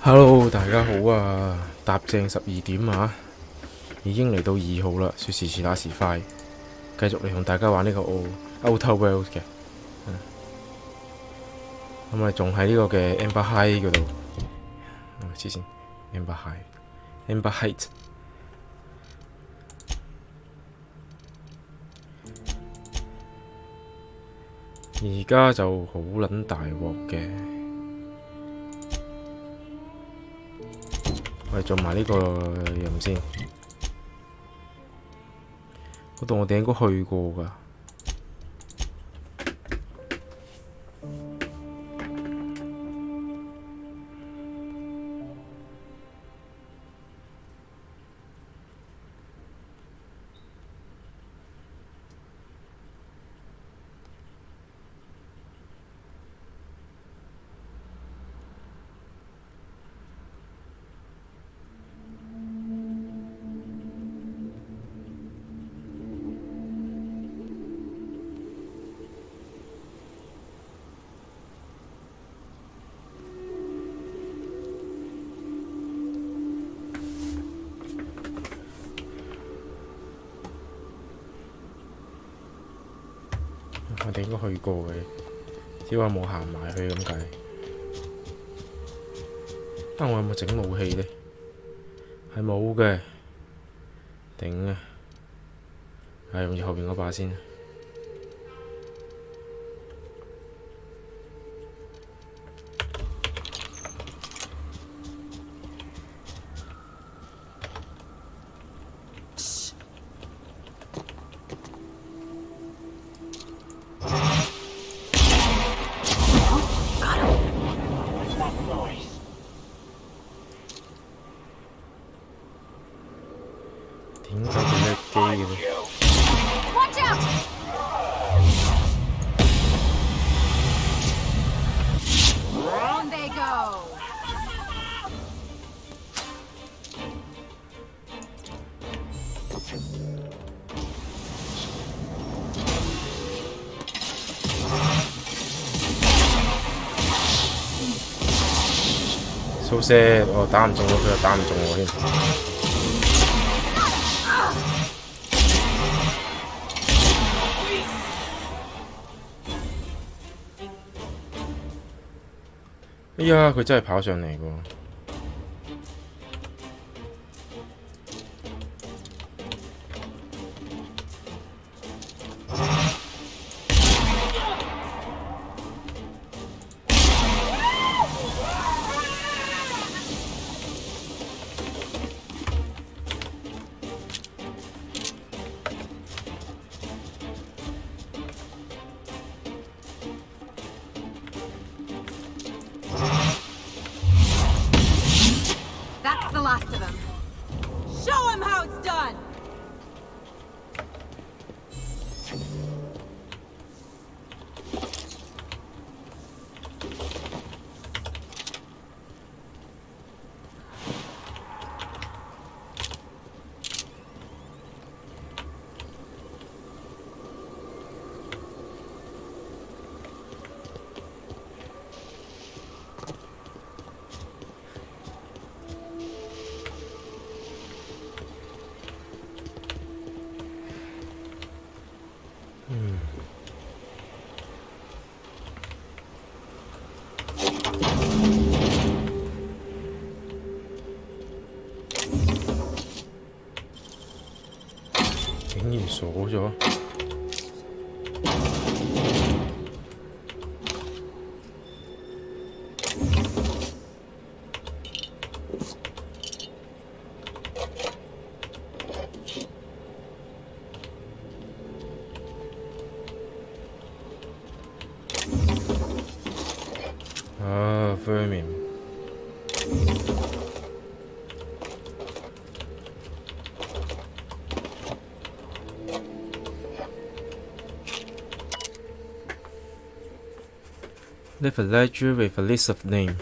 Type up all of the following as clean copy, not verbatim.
Hello，大家好啊！搭正12點啊，已經嚟到2號啦。說時遲那時快，繼續嚟同大家玩呢個 Outer World 嘅。咁我哋仲喺呢個嘅 Amber High 嗰度。黐線 Amber High，Amber Height。而家就好撚大鑊嘅。我哋做埋呢個任先。嗰度我哋應該去過㗎。我哋應該去過嘅，只不過冇行埋去咁解。我有冇整武器呢？係冇嘅，頂啊！係用住後邊嗰把先。點解佢叻機嘅呢？So sad，我打唔中佢又打唔中我添。哎呀，佢真係跑上嚟喎！竟然鎖咗。啊，vermin。Leave a ledger with a list of names.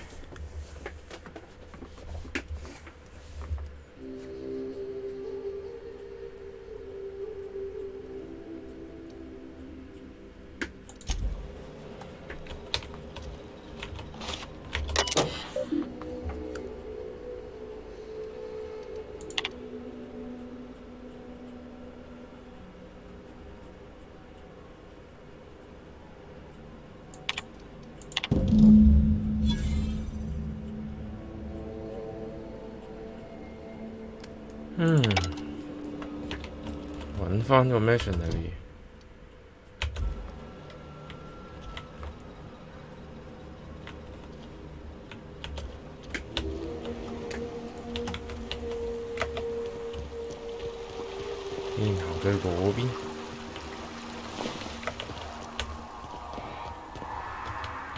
揾翻個 missionary。然後再嗰邊。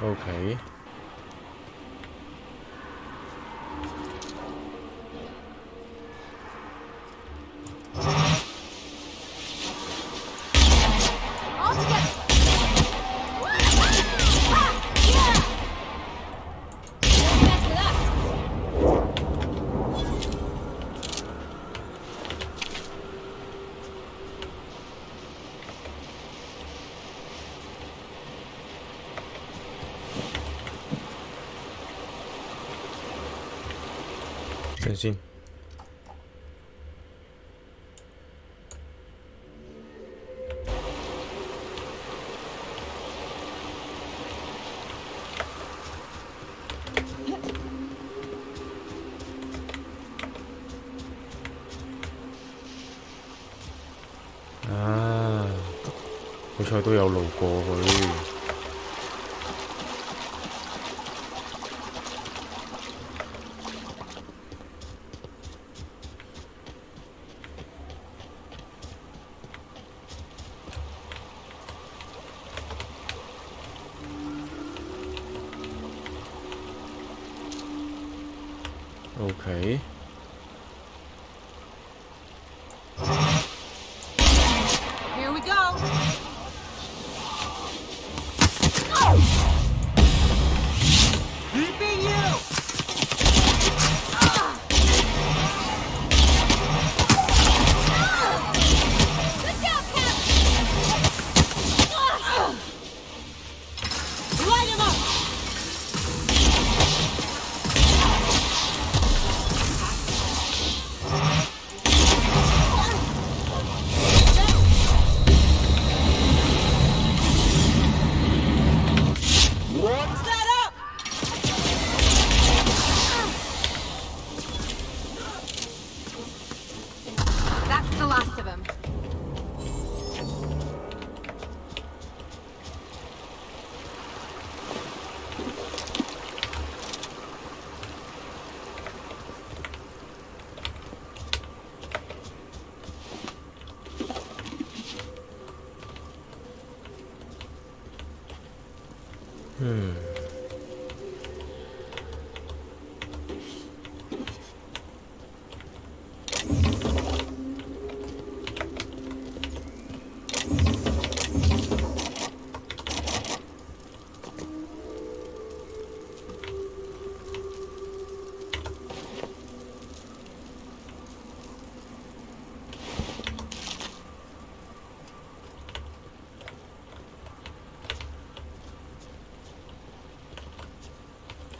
OK。等先。啊，好彩都有路過去。OK。Here we go. Keeping you. Good job, Cap. Light him up. What's that up? That's the last of them. Ừ.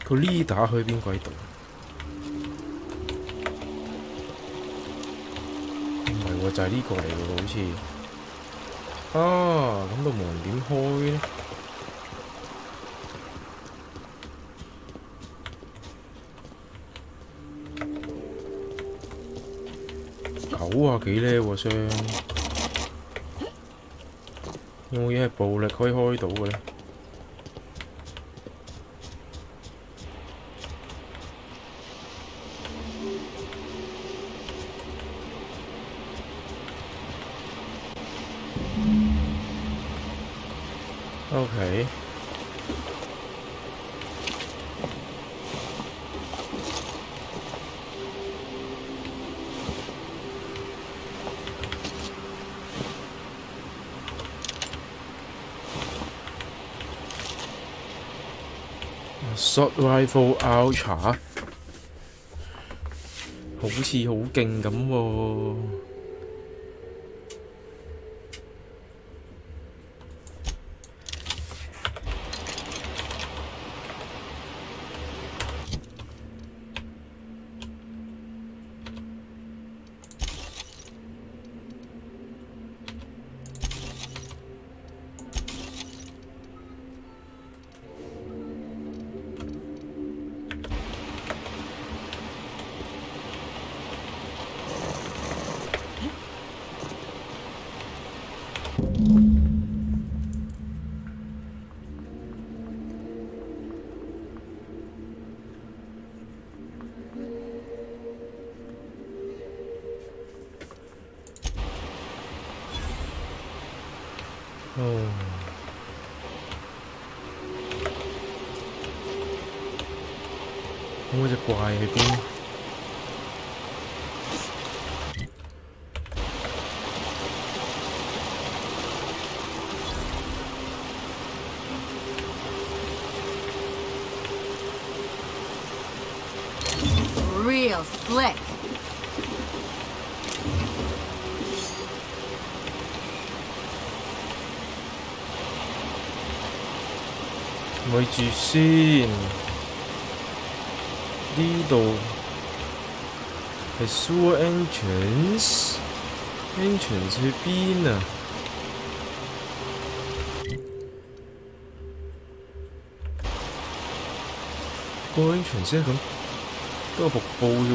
個 leader 去邊鬼度？唔係喎，就係呢個嚟嘅喎，好似。啊，咁度門點開呢？90幾呢喎箱，有冇嘢係暴力可以開到嘅呢？OK。Short rifle ultra 好似好勁咁喎。哦，咁嗰隻怪喺邊？Real slick. 咪住先，呢度係 sewer entrance，entrance 去邊啊？個 entrance 係咁，都有瀑布啫喎。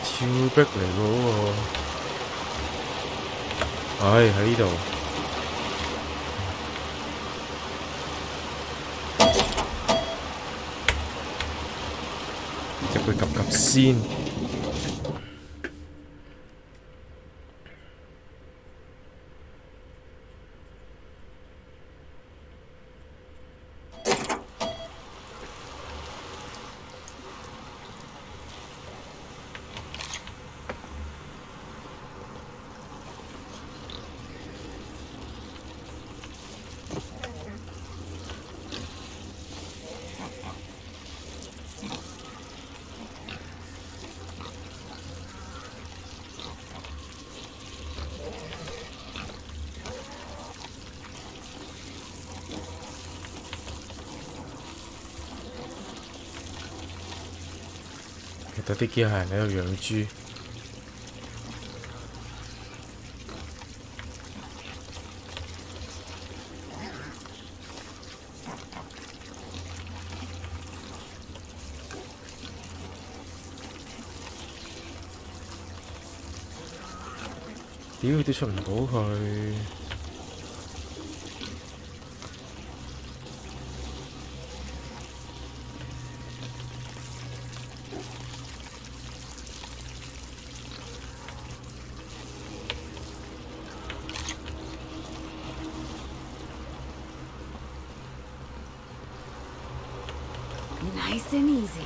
超逼嚟㗎嗰個。唉，喺呢度，入去及先。其實啲機械人喺度養豬。屌，都出唔到去。Nice and easy.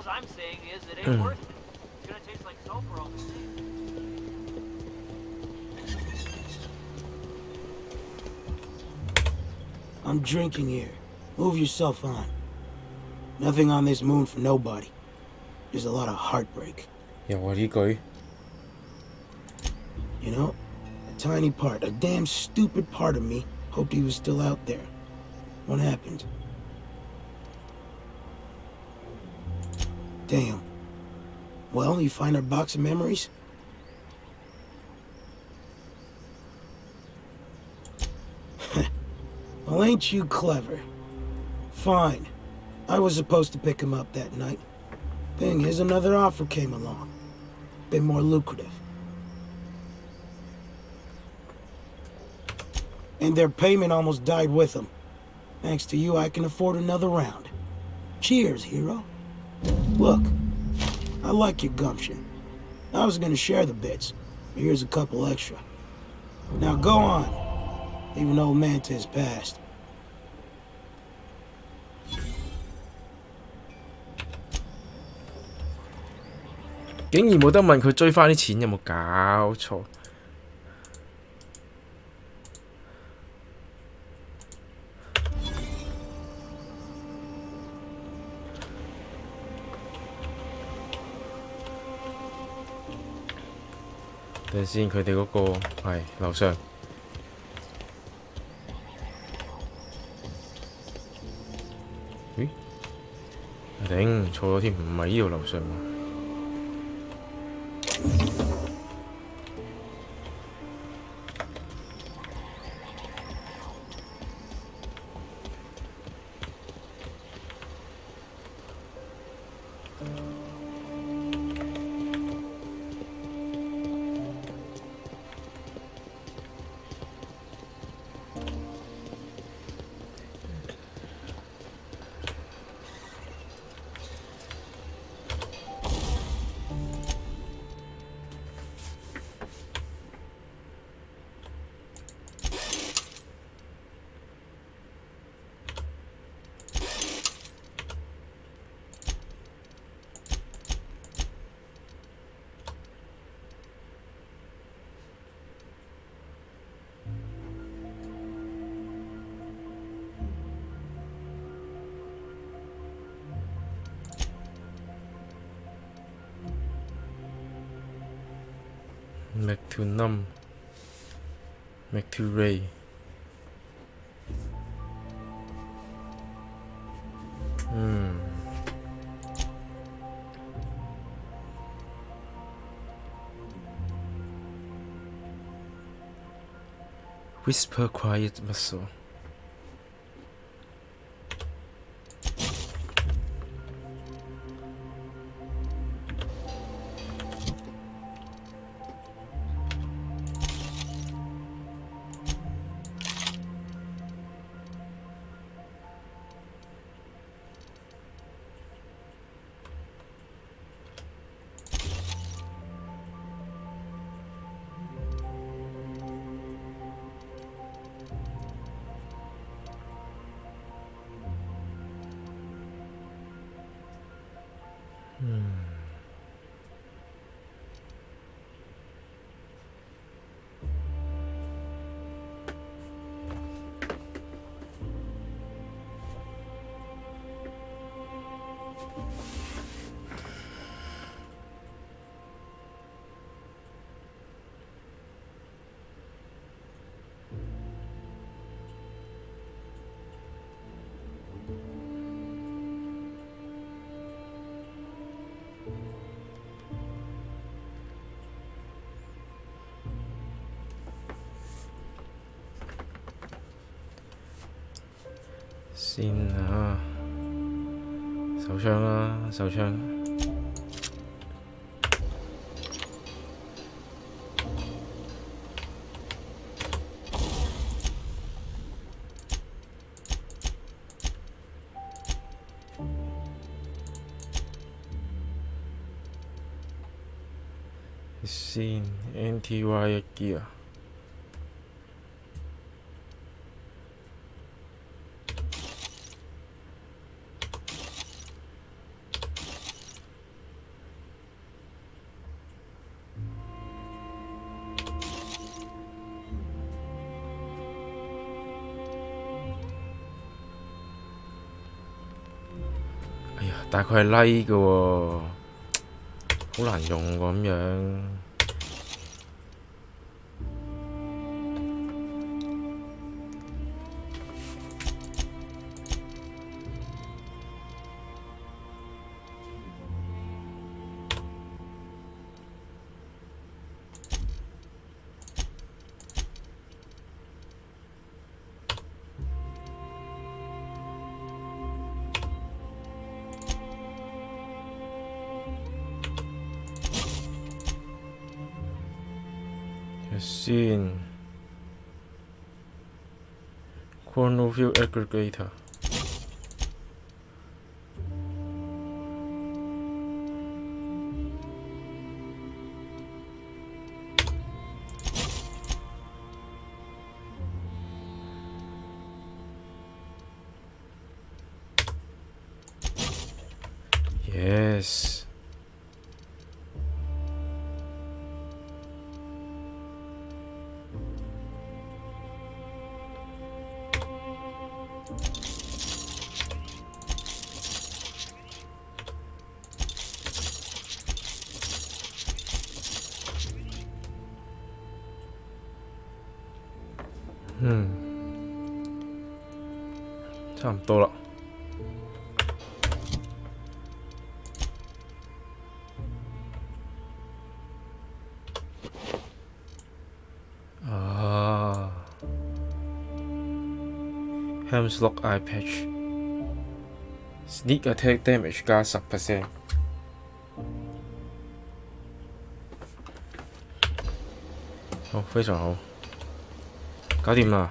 I'm saying is it ain't worth it. It's gonna taste like sulfur all the same. I'm drinking here. Move yourself on. Nothing on this moon for nobody. There's a lot of heartbreak. 又係呢句。You know, a tiny part, a damn stupid part of me hoped he was still out there. What happened? Damn. Well, you find our box of memories? Well, ain't you clever? Fine. I was supposed to pick him up that night. Thing is, another offer came along. Bit more lucrative. And their payment almost died with them. Thanks to you, I can afford another round. Cheers, hero. Look, I like your gumption. I was gonna share the bits, but here's a couple extra. Now go on. Even old Manta is past. 竟然冇得問佢追翻啲錢，有冇搞錯？等陣先，佢哋嗰個係樓上。頂，錯咗添，唔係呢度樓上喎。Make to numb, make to ray。Whisper quiet muscle。先啊，手槍啦，手槍。先 NTY 一機啊！哎呀，大概係 like 嘅喎，好難用喎咁樣。先 Chronofield Aggregator。Yes。差唔多啦。Helm's Lock Eye Patch Sneak Attack Damage 加10%。好，非常好，搞掂啦。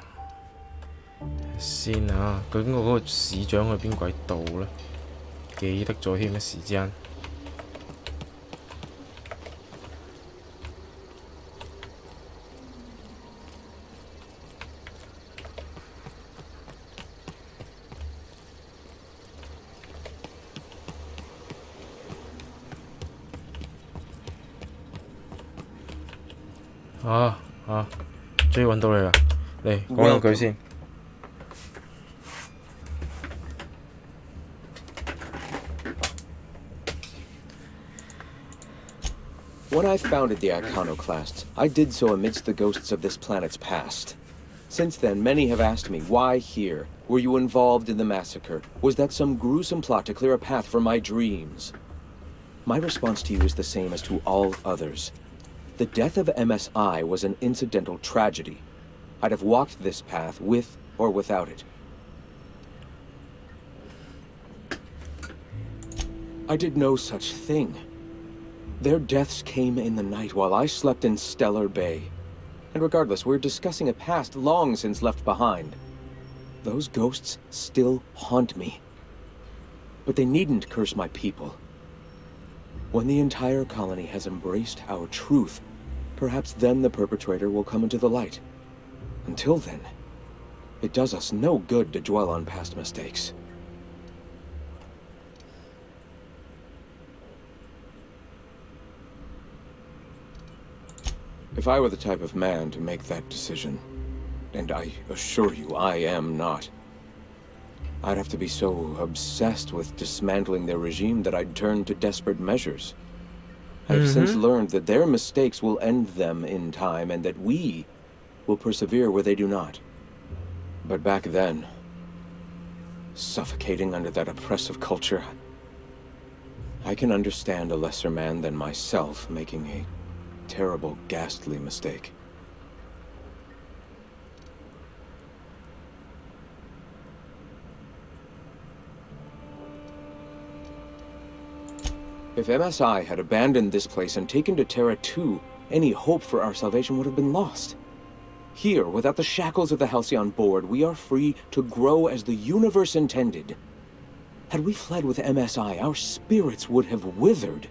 先啊，究竟我嗰個市長去邊鬼度呢？記得咗添，一時之間。終於揾到你啦！嚟講兩句先。When I founded the Iconoclasts, I did so amidst the ghosts of this planet's past. Since then, many have asked me, why here? Were you involved in the massacre? Was that some gruesome plot to clear a path for my dreams? My response to you is the same as to all others. The death of MSI was an incidental tragedy. I'd have walked this path with or without it. I did no such thing. Their deaths came in the night while I slept in Stellar Bay. And regardless, we're discussing a past long since left behind. Those ghosts still haunt me. But they needn't curse my people. When the entire colony has embraced our truth, perhaps then the perpetrator will come into the light. Until then, it does us no good to dwell on past mistakes. If I were the type of man to make that decision, and I assure you I am not, I'd have to be so obsessed with dismantling their regime that I'd turn to desperate measures. I've since learned that their mistakes will end them in time, and that we will persevere where they do not. But back then, suffocating under that oppressive culture, I can understand a lesser man than myself making a terrible, ghastly mistake. If MSI had abandoned this place and taken to Terra 2, any hope for our salvation would have been lost. Here, without the shackles of the Halcyon Board, we are free to grow as the universe intended. Had we fled with MSI, our spirits would have withered.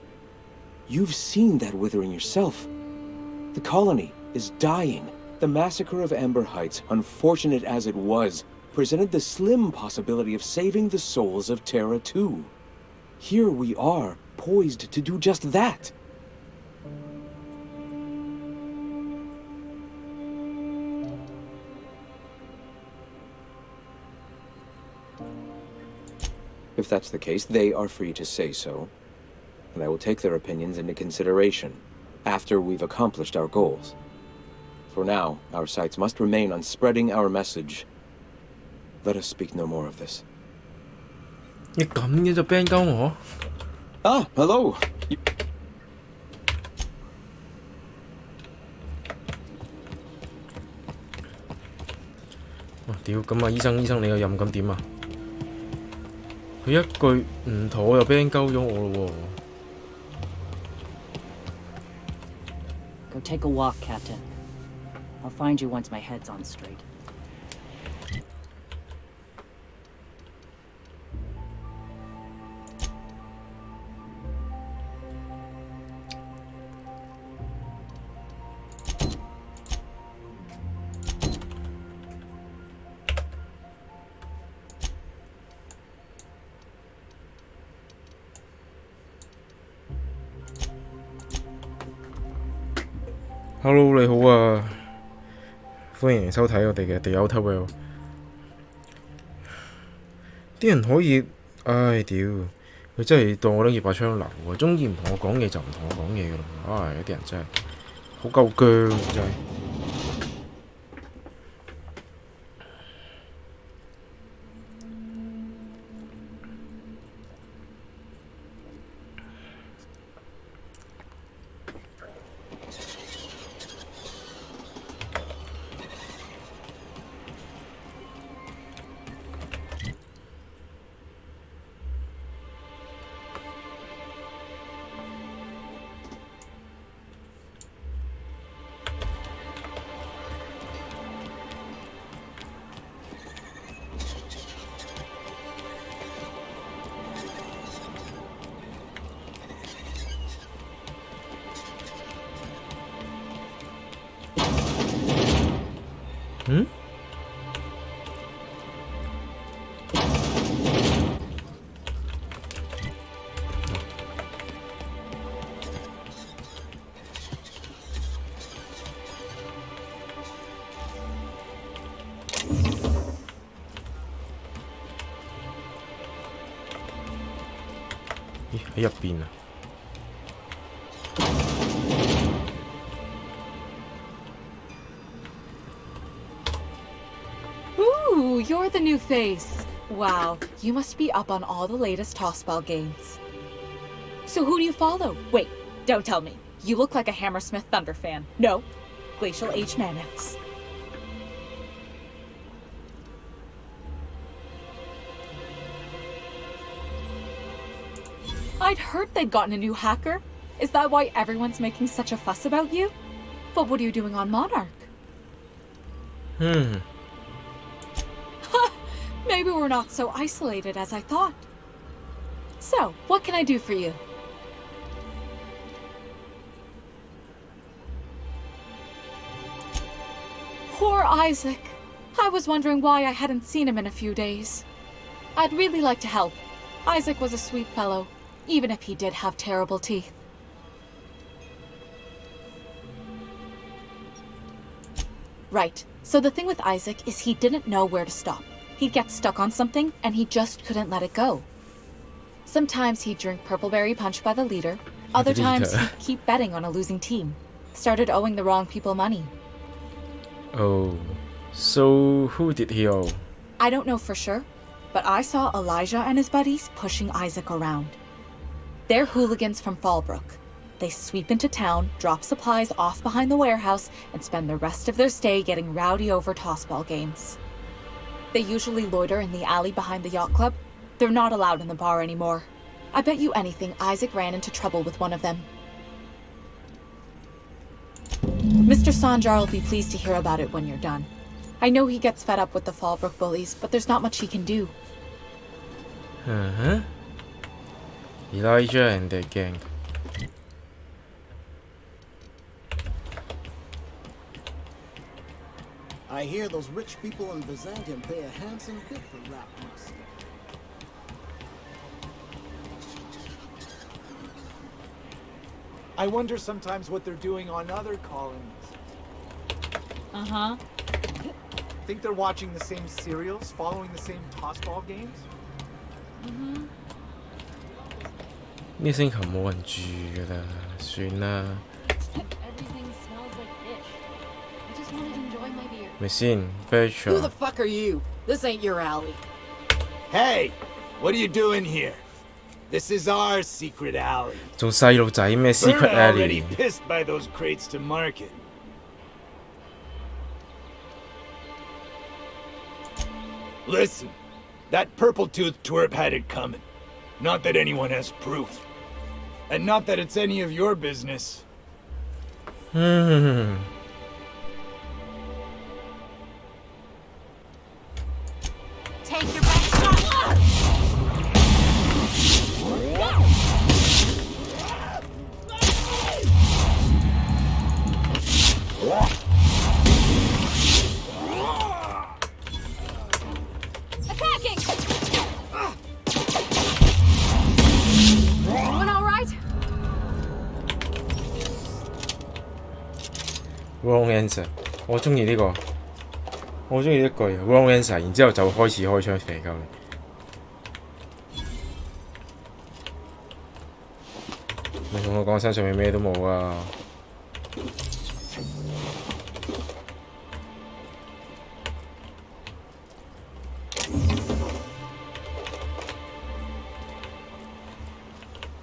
You've seen that withering yourself. The colony is dying. The massacre of Amber Heights, unfortunate as it was, presented the slim possibility of saving the souls of Terra 2. Here we are, poised to do just that. If that's the case, they are free to say so, and I will take their opinions into consideration after we've accomplished our goals. For now, our sights must remain on spreading our message. Let us speak no more of this. 你咁嘅就 ban 鳩我？ Ah, hello! 哇！屌，咁啊，醫生，你又任咁點啊？佢一句唔妥又 ban 鳩咗我咯喎！ Go take a walk, Captain. I'll find you once my head's on straight. Hello， 你好啊，歡迎收睇我哋嘅《The Outer World》。啲人可以，唉屌，佢真係當我拎住把槍流喎，中意唔同我講嘢就唔同我講嘢噶咯，唉，有啲人真係好夠薑，真係。喺入邊啊。Ooh, you're the new face. Wow, you must be up on all the latest tossball games. So who do you follow? Wait, don't tell me. You look like a Hammersmith Thunder fan. No, Glacial H Mammoths. I'd heard they'd gotten a new hacker. Is that why everyone's making such a fuss about you? But what are you doing on Monarch? Maybe we're not so isolated as I thought. So, what can I do for you? Poor Isaac. I was wondering why I hadn't seen him in a few days. I'd really like to help. Isaac was a sweet fellow, even if he did have terrible teeth. Right. So the thing with Isaac is he didn't know where to stop. He'd get stuck on something, and he just couldn't let it go. Sometimes he'd drink purpleberry punch by the liter. Other times he'd keep betting on a losing team. Started owing the wrong people money. Oh, so who did he owe? I don't know for sure, but I saw Elijah and his buddies pushing Isaac around. They're hooligans from Fallbrook. They sweep into town, drop supplies off behind the warehouse, and spend the rest of their stay getting rowdy over tossball games. They usually loiter in the alley behind the yacht club. They're not allowed in the bar anymore. I bet you anything Isaac ran into trouble with one of them. Mr. Sanjar will be pleased to hear about it when you're done. I know he gets fed up with the Fallbrook bullies, but there's not much he can do. Elijah and their gang. I hear those rich people in Byzantium pay a handsome bit for rap music. I wonder sometimes what they're doing on other colonies. Uh-huh. Think they're watching the same serials, following the same tossball games? 呢個星球冇人住㗎啦，算啦， Everything smells like fish. I just wanted to enjoy my beer. 咪先 Bertrand Who the fuck are you? This ain't your alley. Hey, what are you doing here? This is our secret alley. 做細路仔咩 We're secret already alley？ pissed by those crates to market. Listen, that purple-toothed twerp had it coming. Not that anyone has proof. And not that it's any of your business. Take your best shot! Attacking! Everyone all right? Wrong answer，我中意呢個，我中意呢句 wrong answer，然之後就開始開槍射鳩你。你同我講身上面咩都冇啊！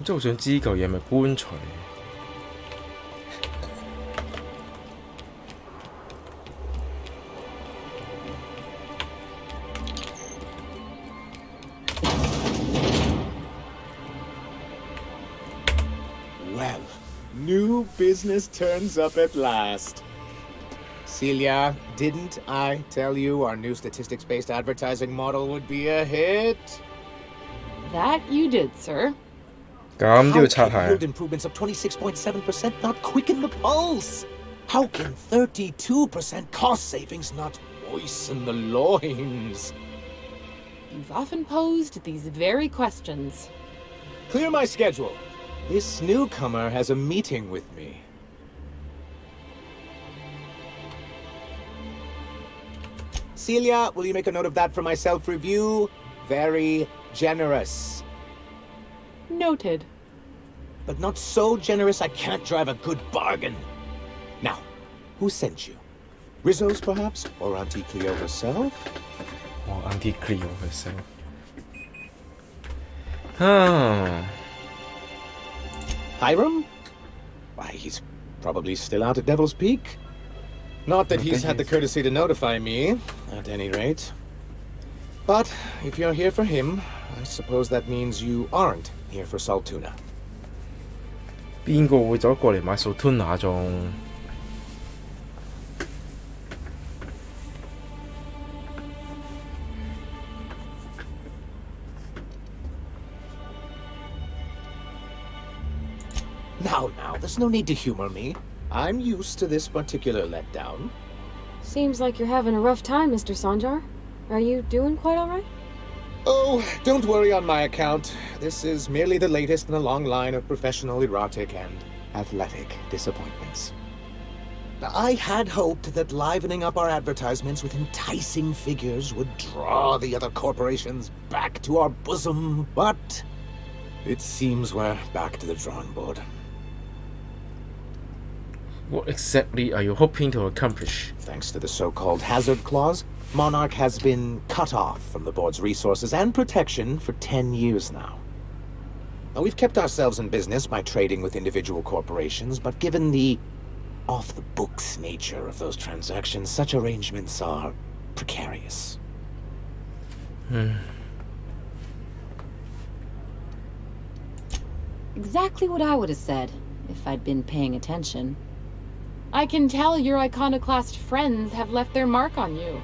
真係好想知嚿嘢係咪棺材？ Well, new business turns up at last. Celia, didn't I tell you our new statistics-based advertising model would be a hit? That you did, sir. 咁都要 How 擦 can yield 鞋。 improvements of 26.7% not quicken the pulse? How can 32% cost savings not moisten the loins? You've often posed these very questions. Clear my schedule. This newcomer has a meeting with me. Celia, will you make a note of that for my self-review? Very generous. Noted. but not so generous I can't drive a good bargain. Now, who sent you? Rizzo's, perhaps? Or Auntie Cleo herself? Or Auntie Cleo herself. Ah. Hiram? Why, he's probably still out at Devil's Peak. Not that he's had the courtesy to notify me, at any rate. But if you're here for him, I suppose that means you aren't here for salt tuna. 邊個會走過嚟買數 tuna 仲？ Now, there's no need to humor me. I'm used to this particular letdown. Seems like you're having a rough time, Mr. Sanjar. Are you doing quite all right? Oh, don't worry on my account. This is merely the latest in a long line of professional erotic and athletic disappointments. Now, I had hoped that livening up our advertisements with enticing figures would draw the other corporations back to our bosom, but it seems we're back to the drawing board. What exactly are you hoping to accomplish? Thanks to the so-called hazard clause, Monarch has been cut off from the board's resources and protection for 10 years now. Now, we've kept ourselves in business by trading with individual corporations, but given the off-the-books nature of those transactions, such arrangements are precarious. Exactly what I would have said, if I'd been paying attention. I can tell your iconoclast friends have left their mark on you.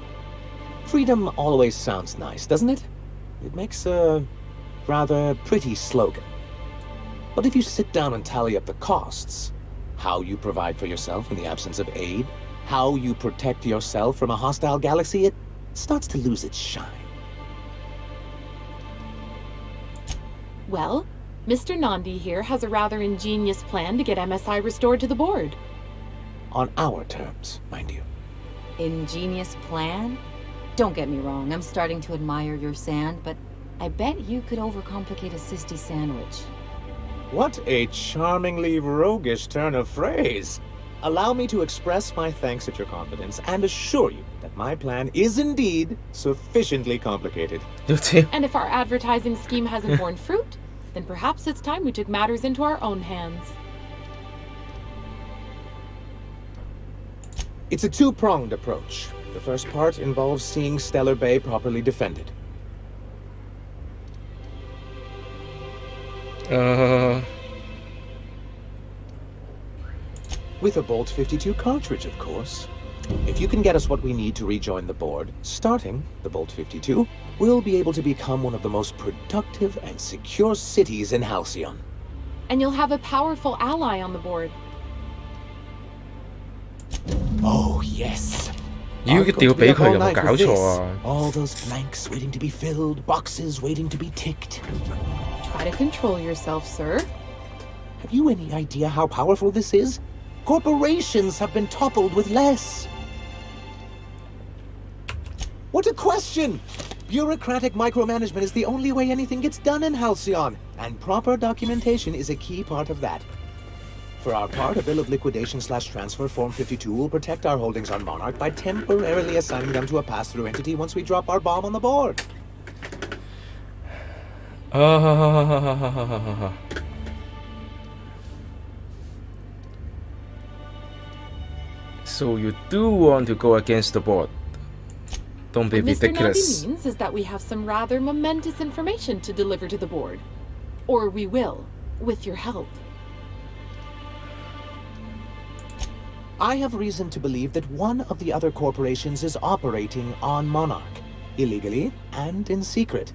Freedom always sounds nice, doesn't it? It makes a rather pretty slogan. But if you sit down and tally up the costs, how you provide for yourself in the absence of aid, how you protect yourself from a hostile galaxy, it starts to lose its shine. Well, Mr. Nandi here has a rather ingenious plan to get MSI restored to the board. On our terms, mind you. Ingenious plan? Don't get me wrong, I'm starting to admire your sand, but I bet you could overcomplicate a sisty sandwich. What a charmingly roguish turn of phrase. Allow me to express my thanks at your confidence and assure you that my plan is indeed sufficiently complicated. And if our advertising scheme hasn't borne fruit, then perhaps it's time we took matters into our own hands. It's a two-pronged approach. The first part involves seeing Stellar Bay properly defended. With a Bolt 52 cartridge, of course. If you can get us what we need to rejoin the board, starting the Bolt 52, we'll be able to become one of the most productive and secure cities in Halcyon. And you'll have a powerful ally on the board. Oh, yes. 要俾佢有冇搞錯啊 All those blanks waiting to be filled, boxes waiting to be ticked. Try to control yourself, sir. Have you any idea how powerful this is? Corporations have been toppled with less. What a question! Bureaucratic micromanagement is the only way anything gets done in Halcyon, and proper documentation is a key part of that. For our part, a bill of liquidation/transfer Form 52 will protect our holdings on Monarch by temporarily assigning them to a pass-through entity once we drop our bomb on the board. So you do want to go against the board. Don't be What Mr. ridiculous. Nandi means is that we have some rather momentous information to deliver to the board. Or we will, with your help. I have reason to believe that one of the other corporations is operating on Monarch, illegally and in secret.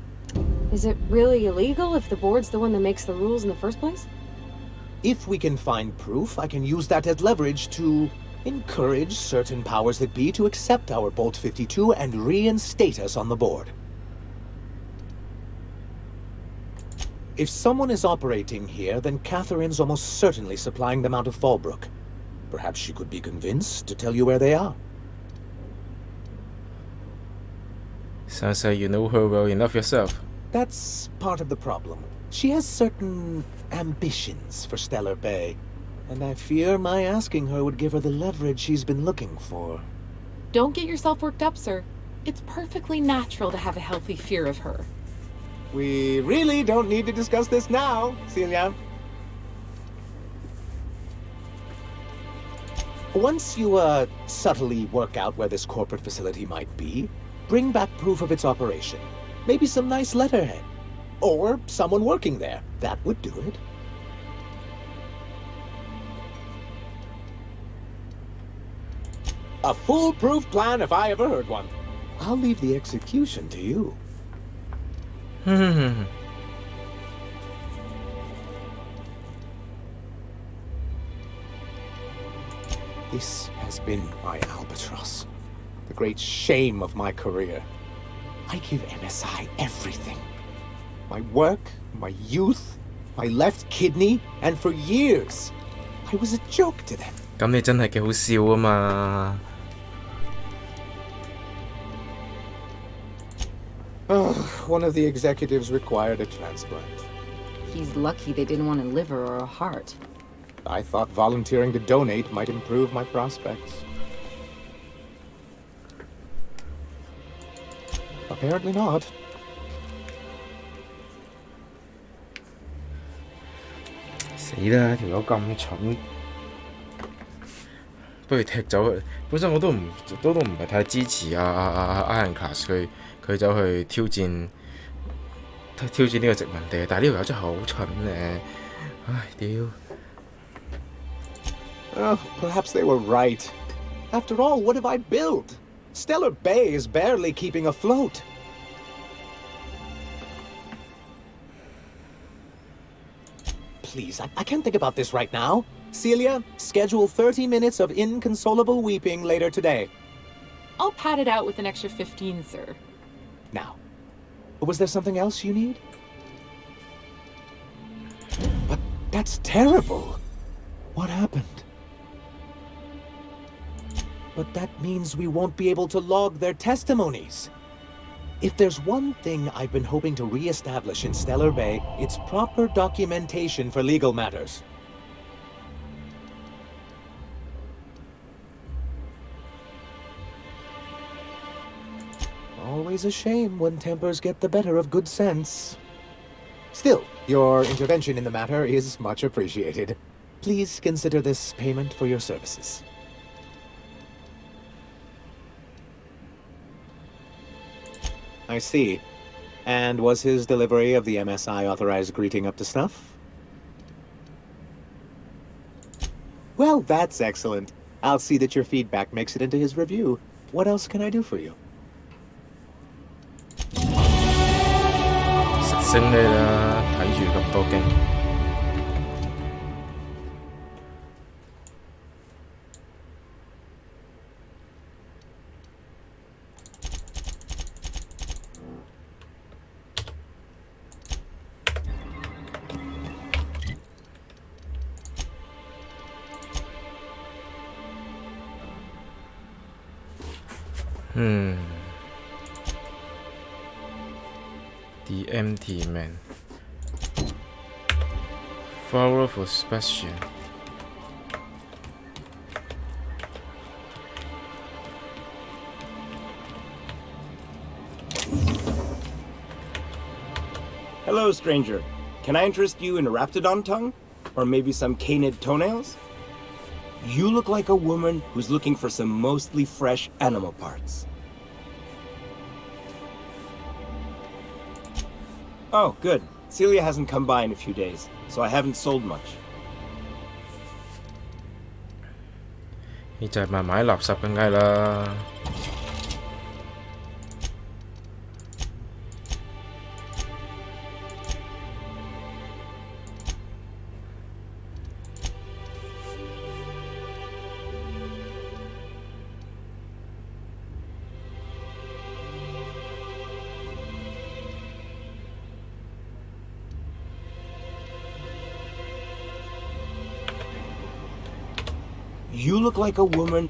Is it really illegal if the board's the one that makes the rules in the first place? If we can find proof, I can use that as leverage to encourage certain powers that be to accept our Bolt 52 and reinstate us on the board. If someone is operating here, then Catherine's almost certainly supplying them out of Fallbrook. Perhaps she could be convinced to tell you where they are. Sounds like you know her well enough yourself. That's part of the problem. She has certain ambitions for Stellar Bay, and I fear my asking her would give her the leverage she's been looking for. Don't get yourself worked up, sir. It's perfectly natural to have a healthy fear of her. We really don't need to discuss this now, Celia. Once you, subtly work out where this corporate facility might be, bring back proof of its operation. Maybe some nice letterhead. Or someone working there. That would do it. A foolproof plan if I ever heard one. I'll leave the execution to you. This has been my albatross. The great shame of my career. I give MSI everything. My work, my youth, my left kidney, and for years, I was a joke to them. 咁你真係幾好笑啊嘛！ One of the executives required a transplant. He's lucky they didn't want a liver or a heart. I thought volunteering to donate might improve my prospects. Apparently not. 死啦！條友咁蠢，不如踢走佢。本身我都唔係太支持Iron Class 佢走去挑戰呢個殖民地，但係呢條友真係好蠢咧！唉，屌！ Perhaps they were right. After all, what have I built? Stellar Bay is barely keeping afloat. Please, I can't think about this right now. Celia, schedule 30 minutes of inconsolable weeping later today. I'll pad it out with an extra 15, sir. Now, was there something else you need? But that's terrible. What happened? But that means we won't be able to log their testimonies. If there's one thing I've been hoping to re-establish in Stellar Bay, it's proper documentation for legal matters. Always a shame when tempers get the better of good sense. Still, your intervention in the matter is much appreciated. Please consider this payment for your services. I see. And was his delivery of the MSI authorized greeting up to snuff? Well, that's excellent. I'll see that your feedback makes it into his review. What else can I do for you? 實升你啦，睇住咁多經。The Empty Man. Follow for Sebastian. Hello, stranger. Can I interest you in a raptidon tongue? Or maybe some canid toenails? You look like a woman who's looking for some mostly fresh animal parts. Oh, good. Celia hasn't come by in a few days, so I haven't sold much. 呢就係賣埋啲垃圾梗係啦。You look like a woman...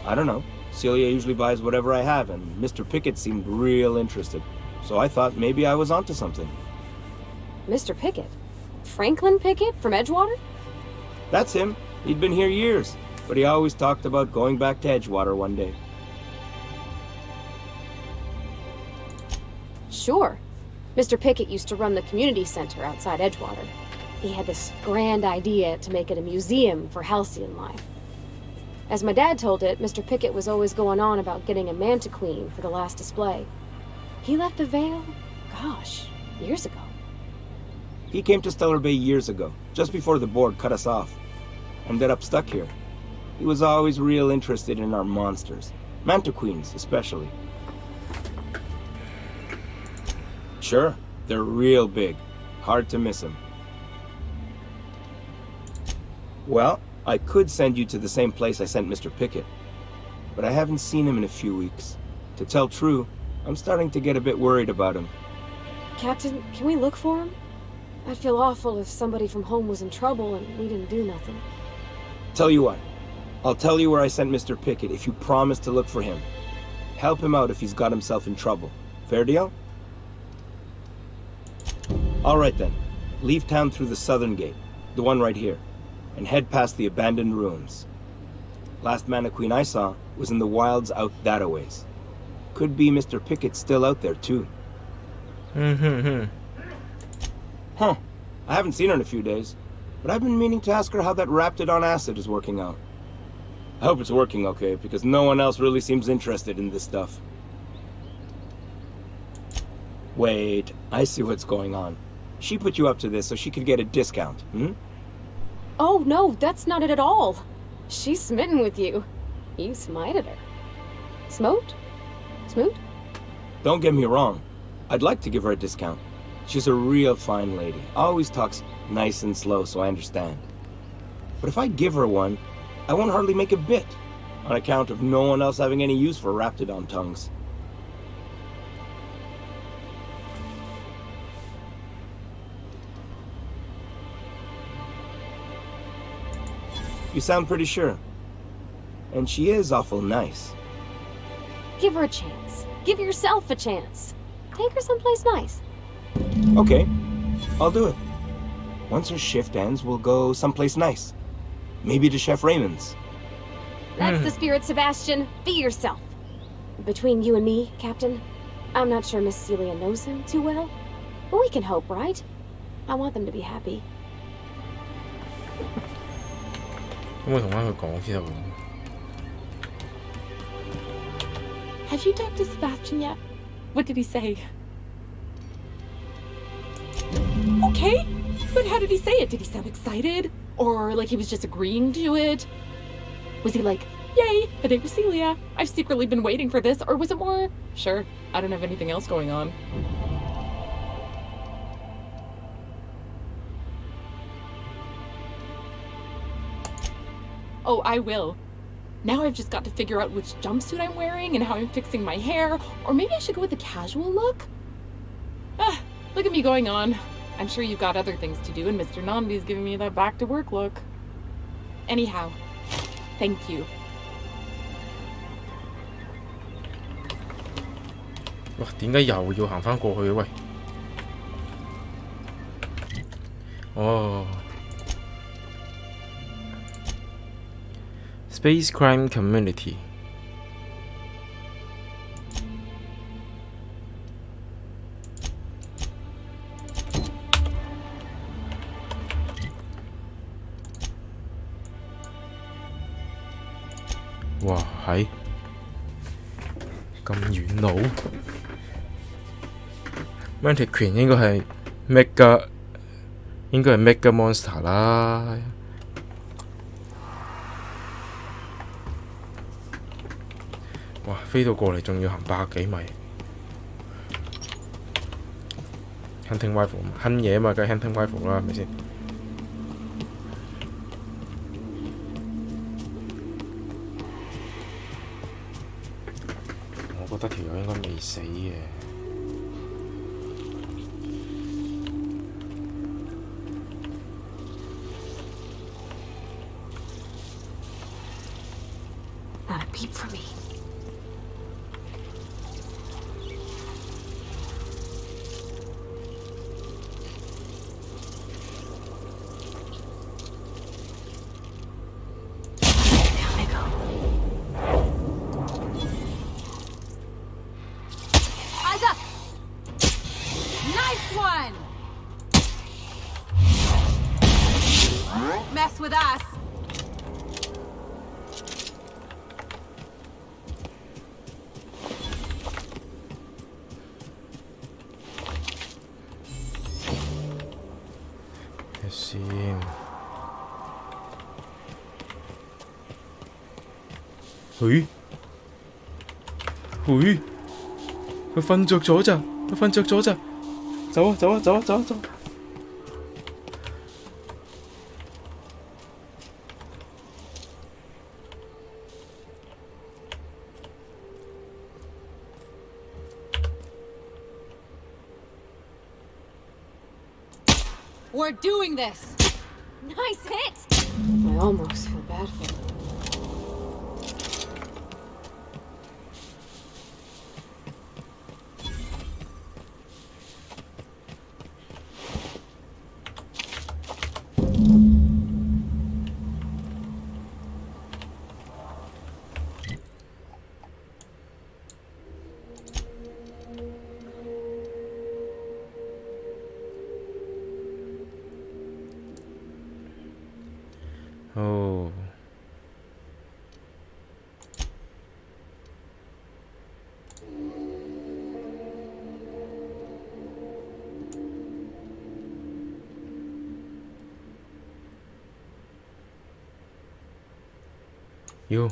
I don't know. Celia usually buys whatever I have, and Mr. Pickett seemed real interested. So I thought maybe I was onto something. Mr. Pickett? Franklin Pickett from Edgewater? That's him. He'd been here years, but he always talked about going back to Edgewater one day. Sure. Mr. Pickett used to run the community center outside Edgewater. He had this grand idea to make it a museum for halcyon life. As my dad told it, Mr. Pickett was always going on about getting a manta queen for the last display. He left the Vale, gosh, years ago. He came to Stellar Bay years ago, just before the board cut us off. Ended up stuck here. He was always real interested in our monsters. Manta queens, especially. Sure, they're real big. Hard to miss them. Well, I could send you to the same place I sent Mr. Pickett. But I haven't seen him in a few weeks. To tell true, I'm starting to get a bit worried about him. Captain, can we look for him? I'd feel awful if somebody from home was in trouble and we didn't do nothing. Tell you what, I'll tell you where I sent Mr. Pickett if you promise to look for him. Help him out if he's got himself in trouble. Fair deal? All right then. Leave town through the southern gate, the one right here, and head past the abandoned ruins. Last Mana Queen I saw was in the wilds out that-a-ways. Could be Mr. Pickett still out there too. Huh. I haven't seen her in a few days, but I've been meaning to ask her how that Raptidon acid is working out. I hope it's working okay, because no one else really seems interested in this stuff. Wait, I see what's going on. She put you up to this so she could get a discount, hmm? Oh, no, that's not it at all. She's smitten with you. You smited her. Smote? Smoot? Don't get me wrong. I'd like to give her a discount. She's a real fine lady. Always talks nice and slow, so I understand. But if I give her one, I won't hardly make a bit, on account of no one else having any use for Raptidon tongues. You sound pretty sure. And she is awful nice. Give her a chance. Give yourself a chance. Take her someplace nice. Okay, I'll do it. Once her shift ends, we'll go someplace nice. Maybe to Chef Raymond's. That's the spirit, Sebastian. Be yourself. Between you and me, Captain, I'm not sure Miss Celia knows him too well. But we can hope, right? I want them to be happy. 咁我同翻佢講先得喎。 Have you talked to Sebastian yet? What did he say? Okay, but how did he say it? Did he sound excited? Or like he was just agreeing to it? Was he like, yay, a date with Celia. I've secretly been waiting for this. Or was it more, sure, I don't have anything else going on. Oh, I will. Now I've just got to figure out which jumpsuit I'm wearing and how I'm fixing my hair. Or maybe I should go with a casual look? Ah, look at me going on. I'm sure you've got other things to do, and Mr. Nandi's giving me that back-to-work look. Anyhow, thank you. 哇，點解又要行翻過去嘅？喂，哦 ，Space Crime Community。 哇，係咁遠路 ，Manta Queen 應該係 Mega， 應該係 Mega Monster 啦。哇，飛到過嚟仲要行100幾米 ，Hunting Rifle 哼嘢嘛，梗係 Hunting Rifle 啦，係咪先？ 我覺得條友應該未死嘅。Not a peep for me. mess with us.先。佢瞓着咗咋？佢瞓着咗咋？走啊！走啊！走啊！走啊！走！ We're doing this. Nice hit! I almost feel bad for him. Oh. You.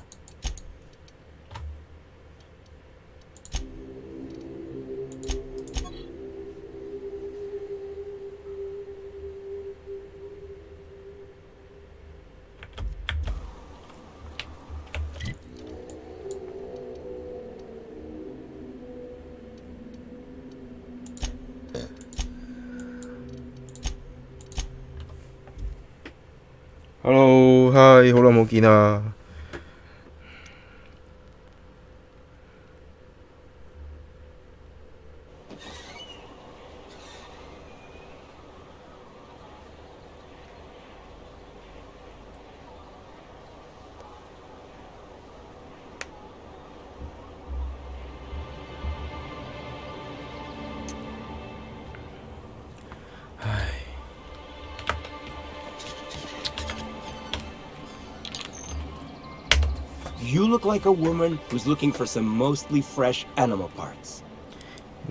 Hello， 嗨，好耐冇見啊！You look like a woman who's looking for some mostly fresh animal parts.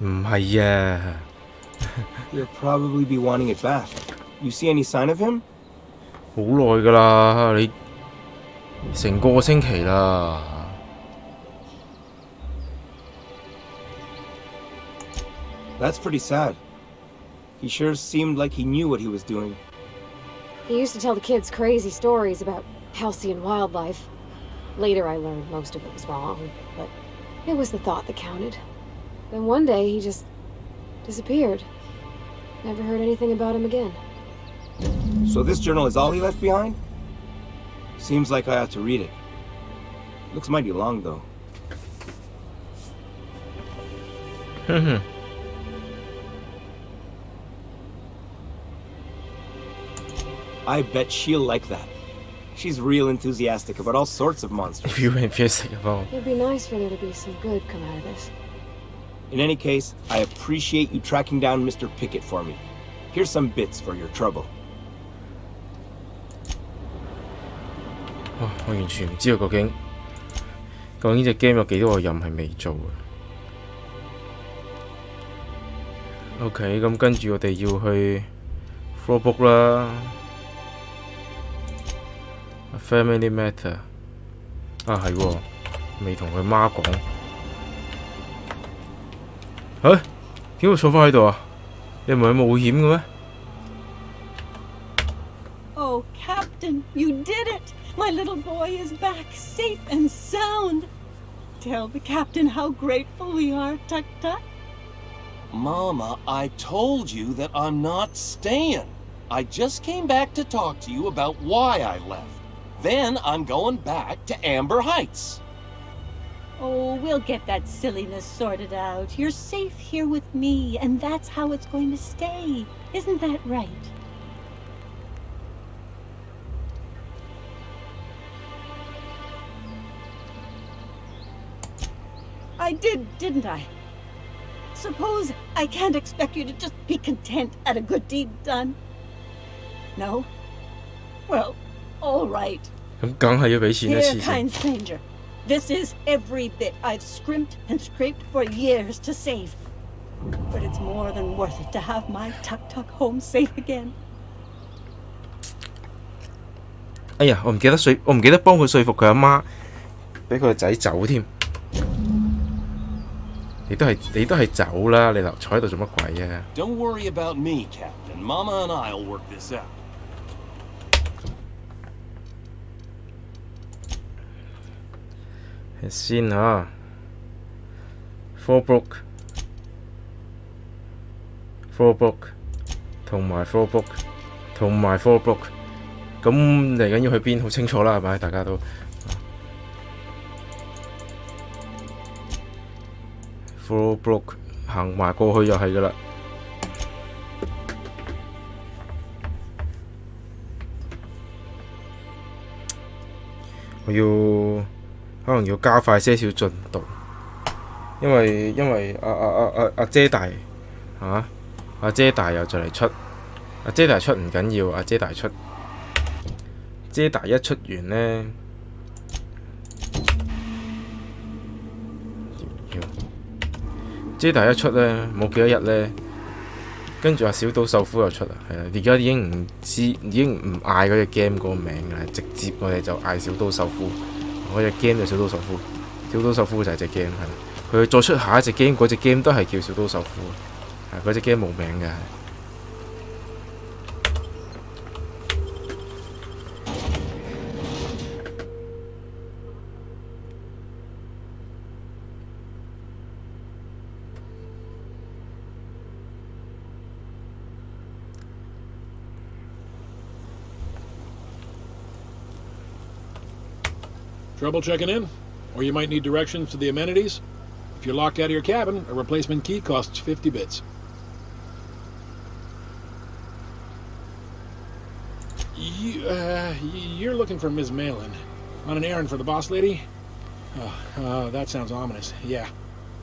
唔係啊， You'll probably be wanting it back. You see any sign of him? 好耐㗎啦，你成個星期啦。That's pretty sad. He sure seemed like he knew what he was doing. He used to tell the kids crazy stories about halcyon wildlife. Later I learned most of it was wrong, but it was the thought that counted. Then one day he just disappeared. Never heard anything about him again. So this journal is all he left behind? Seems like I ought to read it. Looks mighty long, though. I bet she'll like that. She's real enthusiastic about all sorts of monsters. If you're enthusiastic about. It'd be nice for there to be some good come out of this. In any case, I appreciate you tracking down Mr. Pickett for me. Here's some bits for your trouble. 我完全唔知道究竟隻 game 有幾多個任係未做嘅。OK， 咁跟住我哋要去 Flowbook 啦。Family matter 啊，係喎，未同佢媽講。點會坐返喺度啊？你唔係去冒險嘅咩？ Oh, Captain, you did it! My little boy is back, safe and sound. Tell the captain how grateful we are, Tuk Tuk. Mama, I told you that I'm not staying. I just came back to talk to you about why I left. Then I'm going back to Amber Heights. Oh, we'll get that silliness sorted out. You're safe here with me, and that's how it's going to stay. Isn't that right? I did, didn't I? Suppose I can't expect you to just be content at a good deed done? No? Well, All right. 咁梗係要俾錢一 Here, 次先。 kind stranger. This is every bit I've scrimped and scraped for years to save. But it's more than worth it to have my tuk-tuk home safe again. 哎呀，我唔記得幫佢說服佢阿媽，俾佢個仔走添。你都係走啦，你坐喺度做乜鬼啊？ Don't worry about me, Captain. Mama and I'll work this out. 先嚇 ，Fallbrook 同埋 Fallbrook，咁嚟緊要去邊？好清楚啦，係咪？大家都 Fallbrook 行埋過去就係噶啦。我要可能要加快些少進度，因為阿姐大嚇，阿姐大又就嚟出，阿姐大出唔緊要，阿姐大出，姐大一出完呢，姐大一出呢，冇幾多日呢，跟住阿小島秀夫又出啦，係啦，而家已經唔嗌嗰隻 game 嗰個名啦，直接我哋就嗌小島秀夫。嗰隻 game 就小島秀夫，小島秀夫就係隻 game 係啦。佢再出下一隻 game，嗰隻 game 都係叫小島秀夫，係嗰隻 game 冇名嘅。Trouble checking in? Or you might need directions to the amenities? If you're locked out of your cabin, a replacement key costs 50 bits. You're looking for Ms. Malin. On an errand for the boss lady? That sounds ominous. Yeah.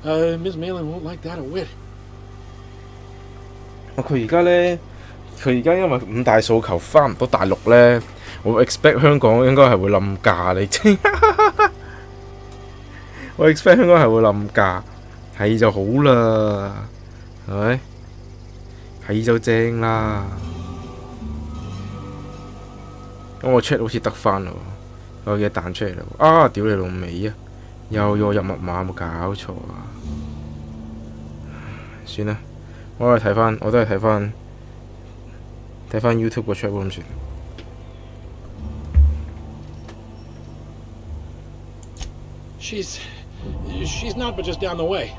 Ms. Malin won't like that a whit. 佢而家因為五大訴求翻唔到大陸呢，我 expect 香港應該係會冧價，你知？我 expect 香港係會冧價，係就好啦，係咪？係就正啦。咁我 check 好似得翻咯，有嘢彈出嚟啦。啊！屌你老味啊！又要我入密碼，有冇搞錯啊？算啦，我都係睇翻 YouTube 個 check 咁算。She's not but just down the way.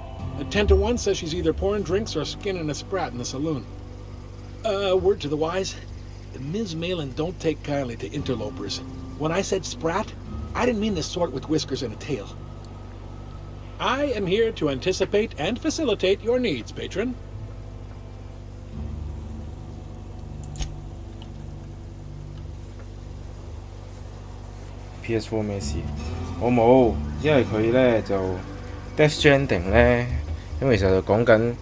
10 to 1 says she's either pouring drinks or skinning a sprat in the saloon. Word to the wise, Ms. Malin don't take kindly to interlopers. When I said sprat, I didn't mean the sort with whiskers and a tail. I am here to anticipate and facilitate your needs, patron. PS4 咩事？我冇，因為佢呢就 Death Stranding 呢，因為其實就講緊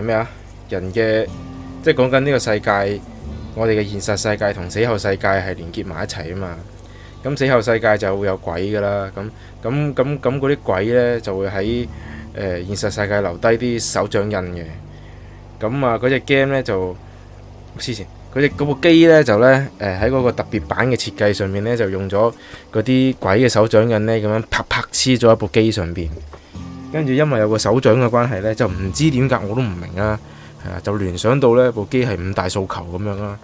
咩啊人嘅，即係講緊呢個世界，我哋嘅現實世界同死後世界係連結埋一齊啊嘛。咁死後世界就會有鬼噶啦，咁嗰啲鬼呢就會喺現實世界留低啲手掌印嘅。咁啊嗰隻 game 呢就黐線。嗰部機呢，就呢，喺嗰個特別版嘅設計上面呢，就用咗嗰啲鬼嘅手掌印呢，咁樣啪黐咗喺部機上邊。跟住因為有個手掌嘅關係呢，就唔知點解我都唔明啦，係啊，就聯想到呢部機係五大訴求咁樣啦，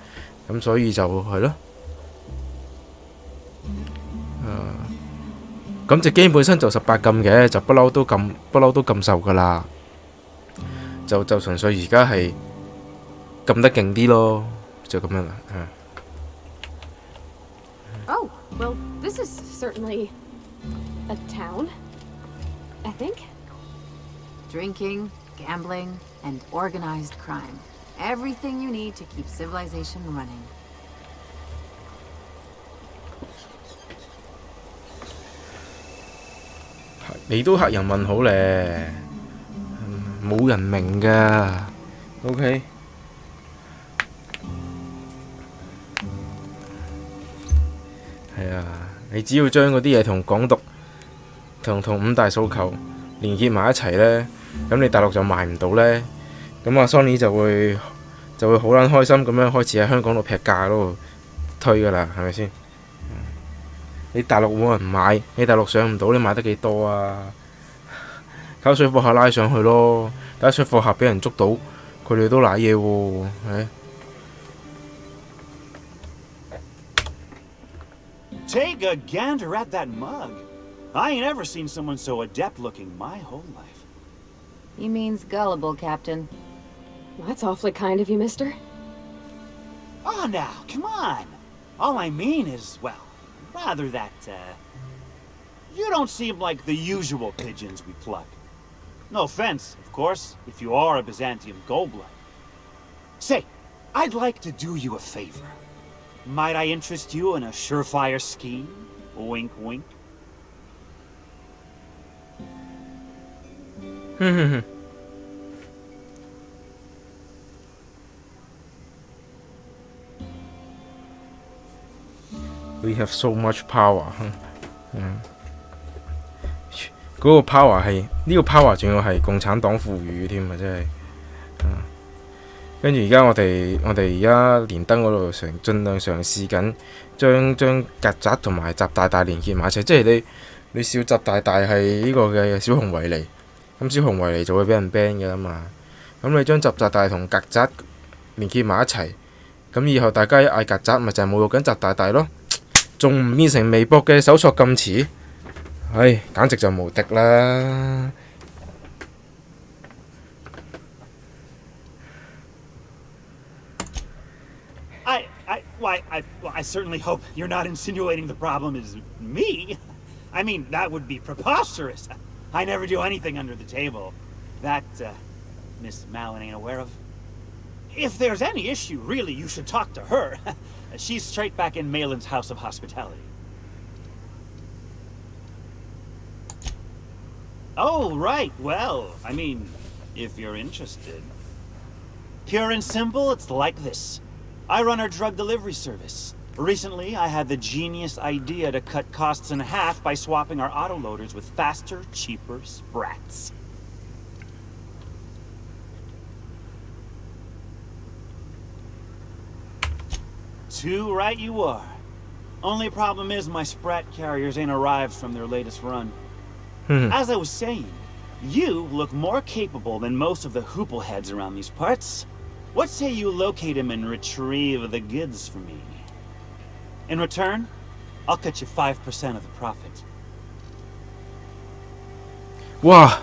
咁所以就係咯。咁隻機本身就18禁嘅，就不嬲都禁售噶啦，就純粹而家係禁得勁啲咯。就咁樣啦。Oh, well, this is certainly a town, I think. Drinking, gambling, and organized crime. Everything you need to keep civilization running. 你都黑人問好咧，冇人明㗎。OK。係啊，你只要將嗰啲嘢同港獨同五大訴求連結埋一齊呢，咁你大陸就賣唔到呢。咁阿 Sony 就會好撚開心咁樣開始喺香港度劈價嗰度推㗎啦，係咪先？你大陸冇人買，你大陸上唔到，你買得幾多啊？靠水貨客拉上去咯，等水貨客俾人捉到，佢哋都賴嘢喎，係。Take a gander at that mug. I ain't ever seen someone so adept looking my whole life. He means gullible, Captain. That's awfully kind of you, mister. Oh, now, come on. All I mean is, well, rather that, you don't seem like the usual pigeons we pluck. No offense, of course, if you are a Byzantium goldblood. Say, I'd like to do you a favor. Might I interest you in a surefire scheme? Wink, wink. We have so much power。嗰個 power 係呢個 power，仲要係共產黨賦予添啊！真係。跟住而家我哋而家連登嗰度盡量嘗試緊將曱甴同埋習大大連結埋一齊，即係你笑習大大係呢個嘅小熊維尼，咁小熊維尼就會俾人 ban 嘅啦嘛。咁你將習大大同曱甴連結埋一齊，咁以後大家一嗌曱甴，咪就係侮辱緊習大大咯。仲唔變成微博嘅搜索禁詞？唉，簡直就無敵啦！I certainly hope you're not insinuating the problem is me. I mean, that would be preposterous. I never do anything under the table. That, Miss Malin ain't aware of. If there's any issue, really, you should talk to her. She's straight back in Malin's House of Hospitality. Oh, right. Well, I mean, if you're interested. Pure and simple, it's like this. I run our drug delivery service. Recently, I had the genius idea to cut costs in half by swapping our autoloaders with faster, cheaper sprats. Too right you are. Only problem is my sprat carriers ain't arrived from their latest run. As I was saying, you look more capable than most of the hoople heads around these parts. What say you locate him and retrieve the goods for me? In return, I'll cut you 5% of the profit. 哇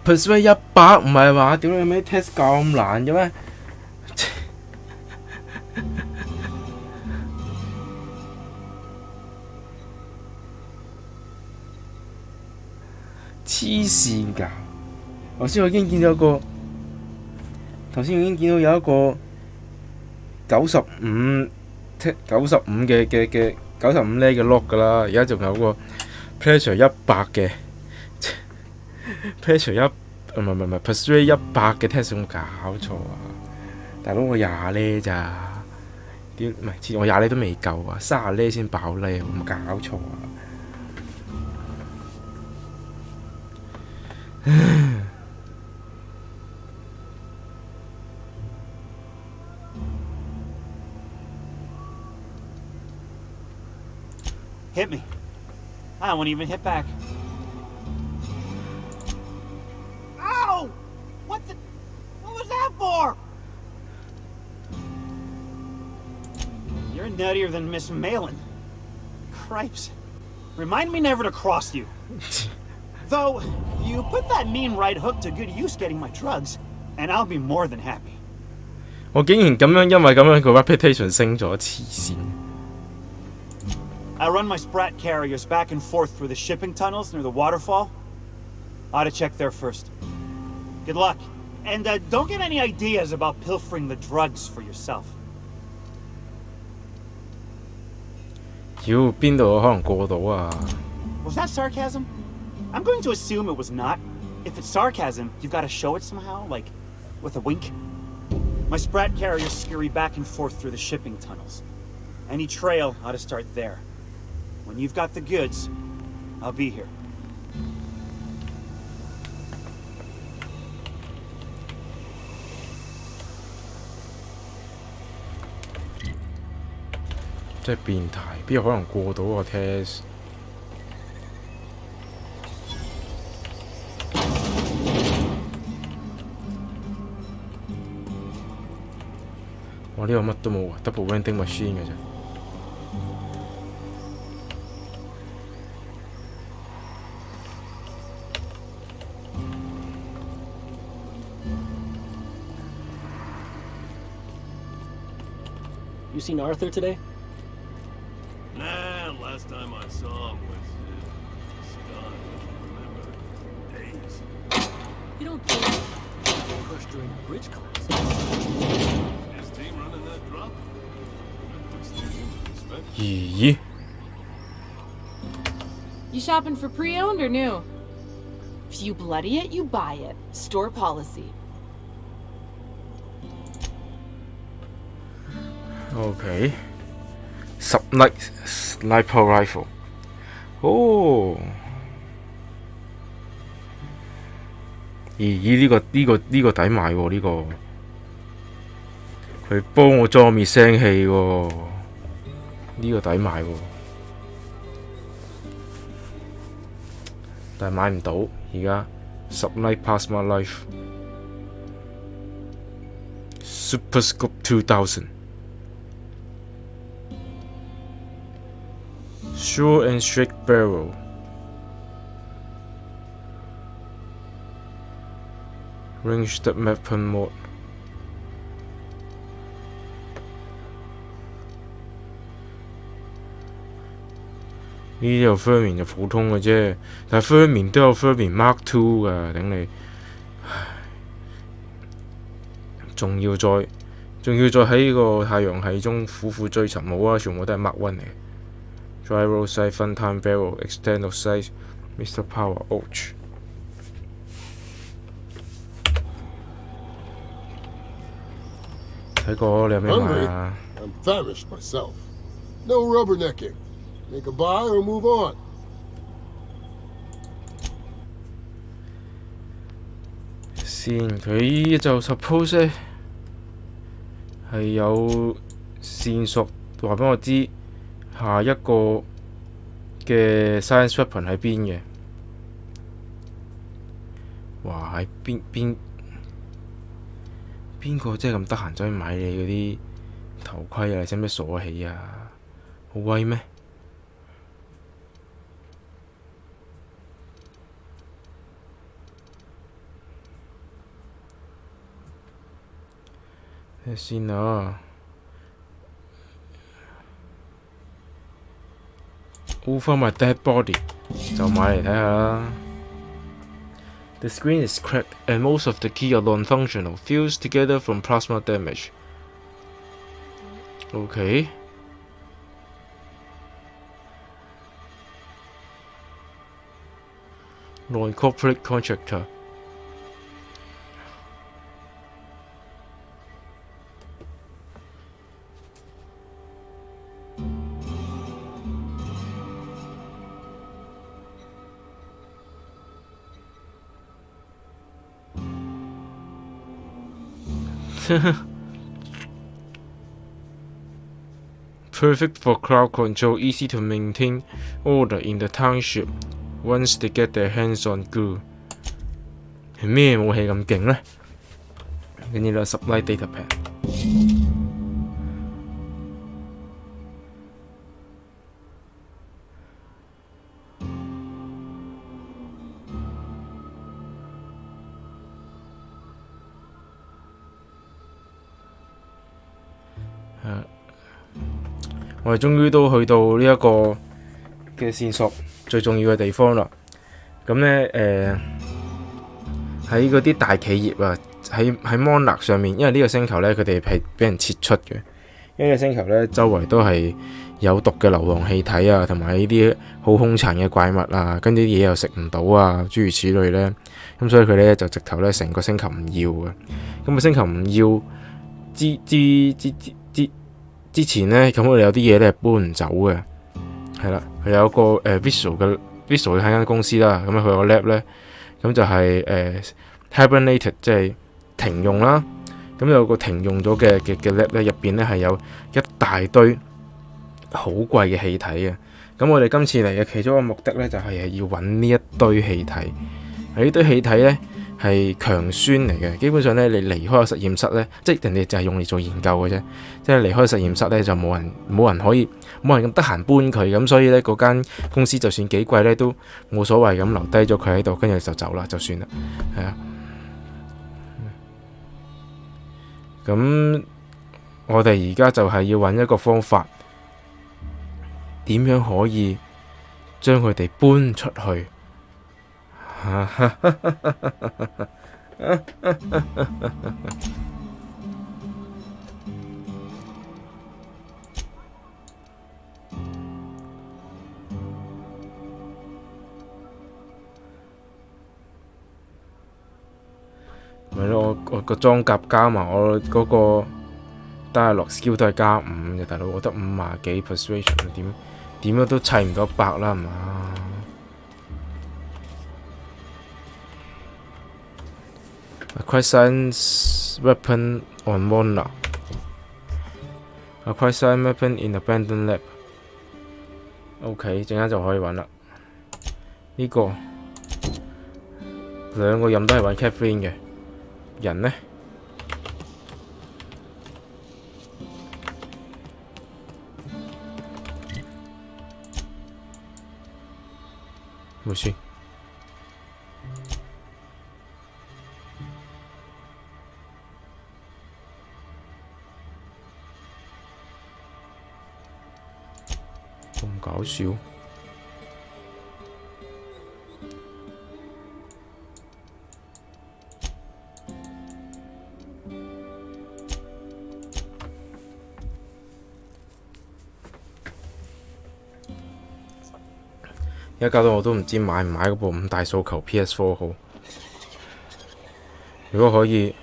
！Persuade 100唔係話？屌你咩 test 咁難嘅咩？黐線㗎！頭先我已經見到有個，頭先已經見到有一個95嘅95呢嘅 lock 㗎啦，而家仲有個 pressure 100嘅 pressure 唔係 persuade 100嘅 test， 有冇搞錯啊？大佬我20呢咋？點唔係？我20呢都未夠啊，30呢先爆呢，有冇搞錯啊？Hit me. I won't even hit back. Ow! What was that for? You're nuttier than Miss Malin. Cripes. Remind me never to cross you. Though, you put that mean right hook to good use getting my drugs, and I'll be more than happy. 我竟然咁樣，因為咁樣個 reputation 升咗，黐線。I run my sprat carriers back and forth through the shipping tunnels near the waterfall. Ought to check there first. Good luck. And don't get any ideas about pilfering the drugs for yourself. 妖，邊度可能過到啊 Was that sarcasm? I'm going to assume it was not. If it's sarcasm, you've got to show it somehow, like with a wink. My sprat carriers scurry back and forth through the shipping tunnels. Any trail ought to start there. When you've got the goods, I'll be here. 真係變態，邊有可能過到個 test？ 哇！呢個乜都冇啊，double vending machine 嘅啫。You seen Arthur today? Nah, last time I saw him was stunned. Remember? Days. You don't think crushed during the bridge collapse? His team running that drop?咦？ You shopping for pre-owned or new? If you bloody it, you buy it. Store policy. OK， 10 sniper rifle。哦，咦？呢個抵買喎，呢個佢幫我裝滅聲器喎，呢個抵買喎，但係買唔到而家。10 plasma life Super Scope 2000。Sure and straight barrel. Ranged weapon mode. 呢啲有 Furmin 就普通嘅啫，但係 Furmin 都有 Furmin Mark Two 㗎，頂你！仲要再喺個太陽系中苦苦追尋，冇啊，全部都係 Mark One 嚟。Dry roll sight, fun time barrel, extend of sight, Mr. Power, ouch. 睇過你有咩買啊 I'm famished myself. No rubbernecking. Make a buy or move on. 先，佢就 suppose 係有線索話俾我知。下一個嘅 science weapon 喺邊嘅？哇！喺邊個真係咁得閒走去買你嗰啲頭盔啊？你使唔使鎖起啊？好威咩？睇下先啊！ Over my dead body 就買嚟睇下啦。The screen is cracked and most of the key are non-functional, fused together from plasma damage. Okay. Non-corporate contractor. Perfect for crowd control, easy to maintain order in the township once they get their hands on glue. 係咩武器咁勁呢？跟住咧 supply data pad。我哋終於都去到呢一個嘅線索最重要嘅地方啦。咁呢，喺嗰啲大企業啊，喺 Monarch 上面，因為呢個星球呢，佢哋係俾人撤出嘅。因為呢個星球呢，周圍都係有毒嘅流動氣體啊，同埋呢啲好兇殘嘅怪物啊，跟住啲嘢又食唔到啊，諸如此類呢。咁所以佢呢，就直頭呢，成個星球唔要嘅。咁個星球唔要之前呢，咁我哋有啲嘢咧係搬唔走嘅，係啦，佢有個Visual 嘅間公司啦，咁佢有個 lab 咧，咁就係hibernated， 即係停用啦。咁有個停用咗嘅 lab 咧，入邊咧係有一大堆好貴嘅氣體嘅。咁我哋今次嚟嘅其中一個目的咧，就係要揾呢一堆氣體。呢堆氣體咧係強酸嚟嘅，基本上咧你離開個實驗室咧，即係人哋就係用嚟做研究嘅啫。即係離開實驗室咧，就冇人咁得閒搬佢，咁所以咧嗰間公司就算幾貴咧都冇所謂，咁留低咗佢喺度，跟住就走啦，就算啦，係啊。咁我哋而家就係要揾一個方法，點樣可以將佢哋搬出去？咪咯，我個裝甲加埋我嗰個 dialogue skill 都係加5嘅，大佬，我得50幾 persuasion，點樣都砌唔到100啦，係嘛？Acquire science weapon on Mona. Acquire science weapon in abandoned lab. OK， 陣間就可以揾啦。呢個兩個任都係揾 Catherine 嘅。人呢？冇事。咁搞笑。而家搞到我都唔知買唔買嗰部5大訴求 PS4 好。如果可以，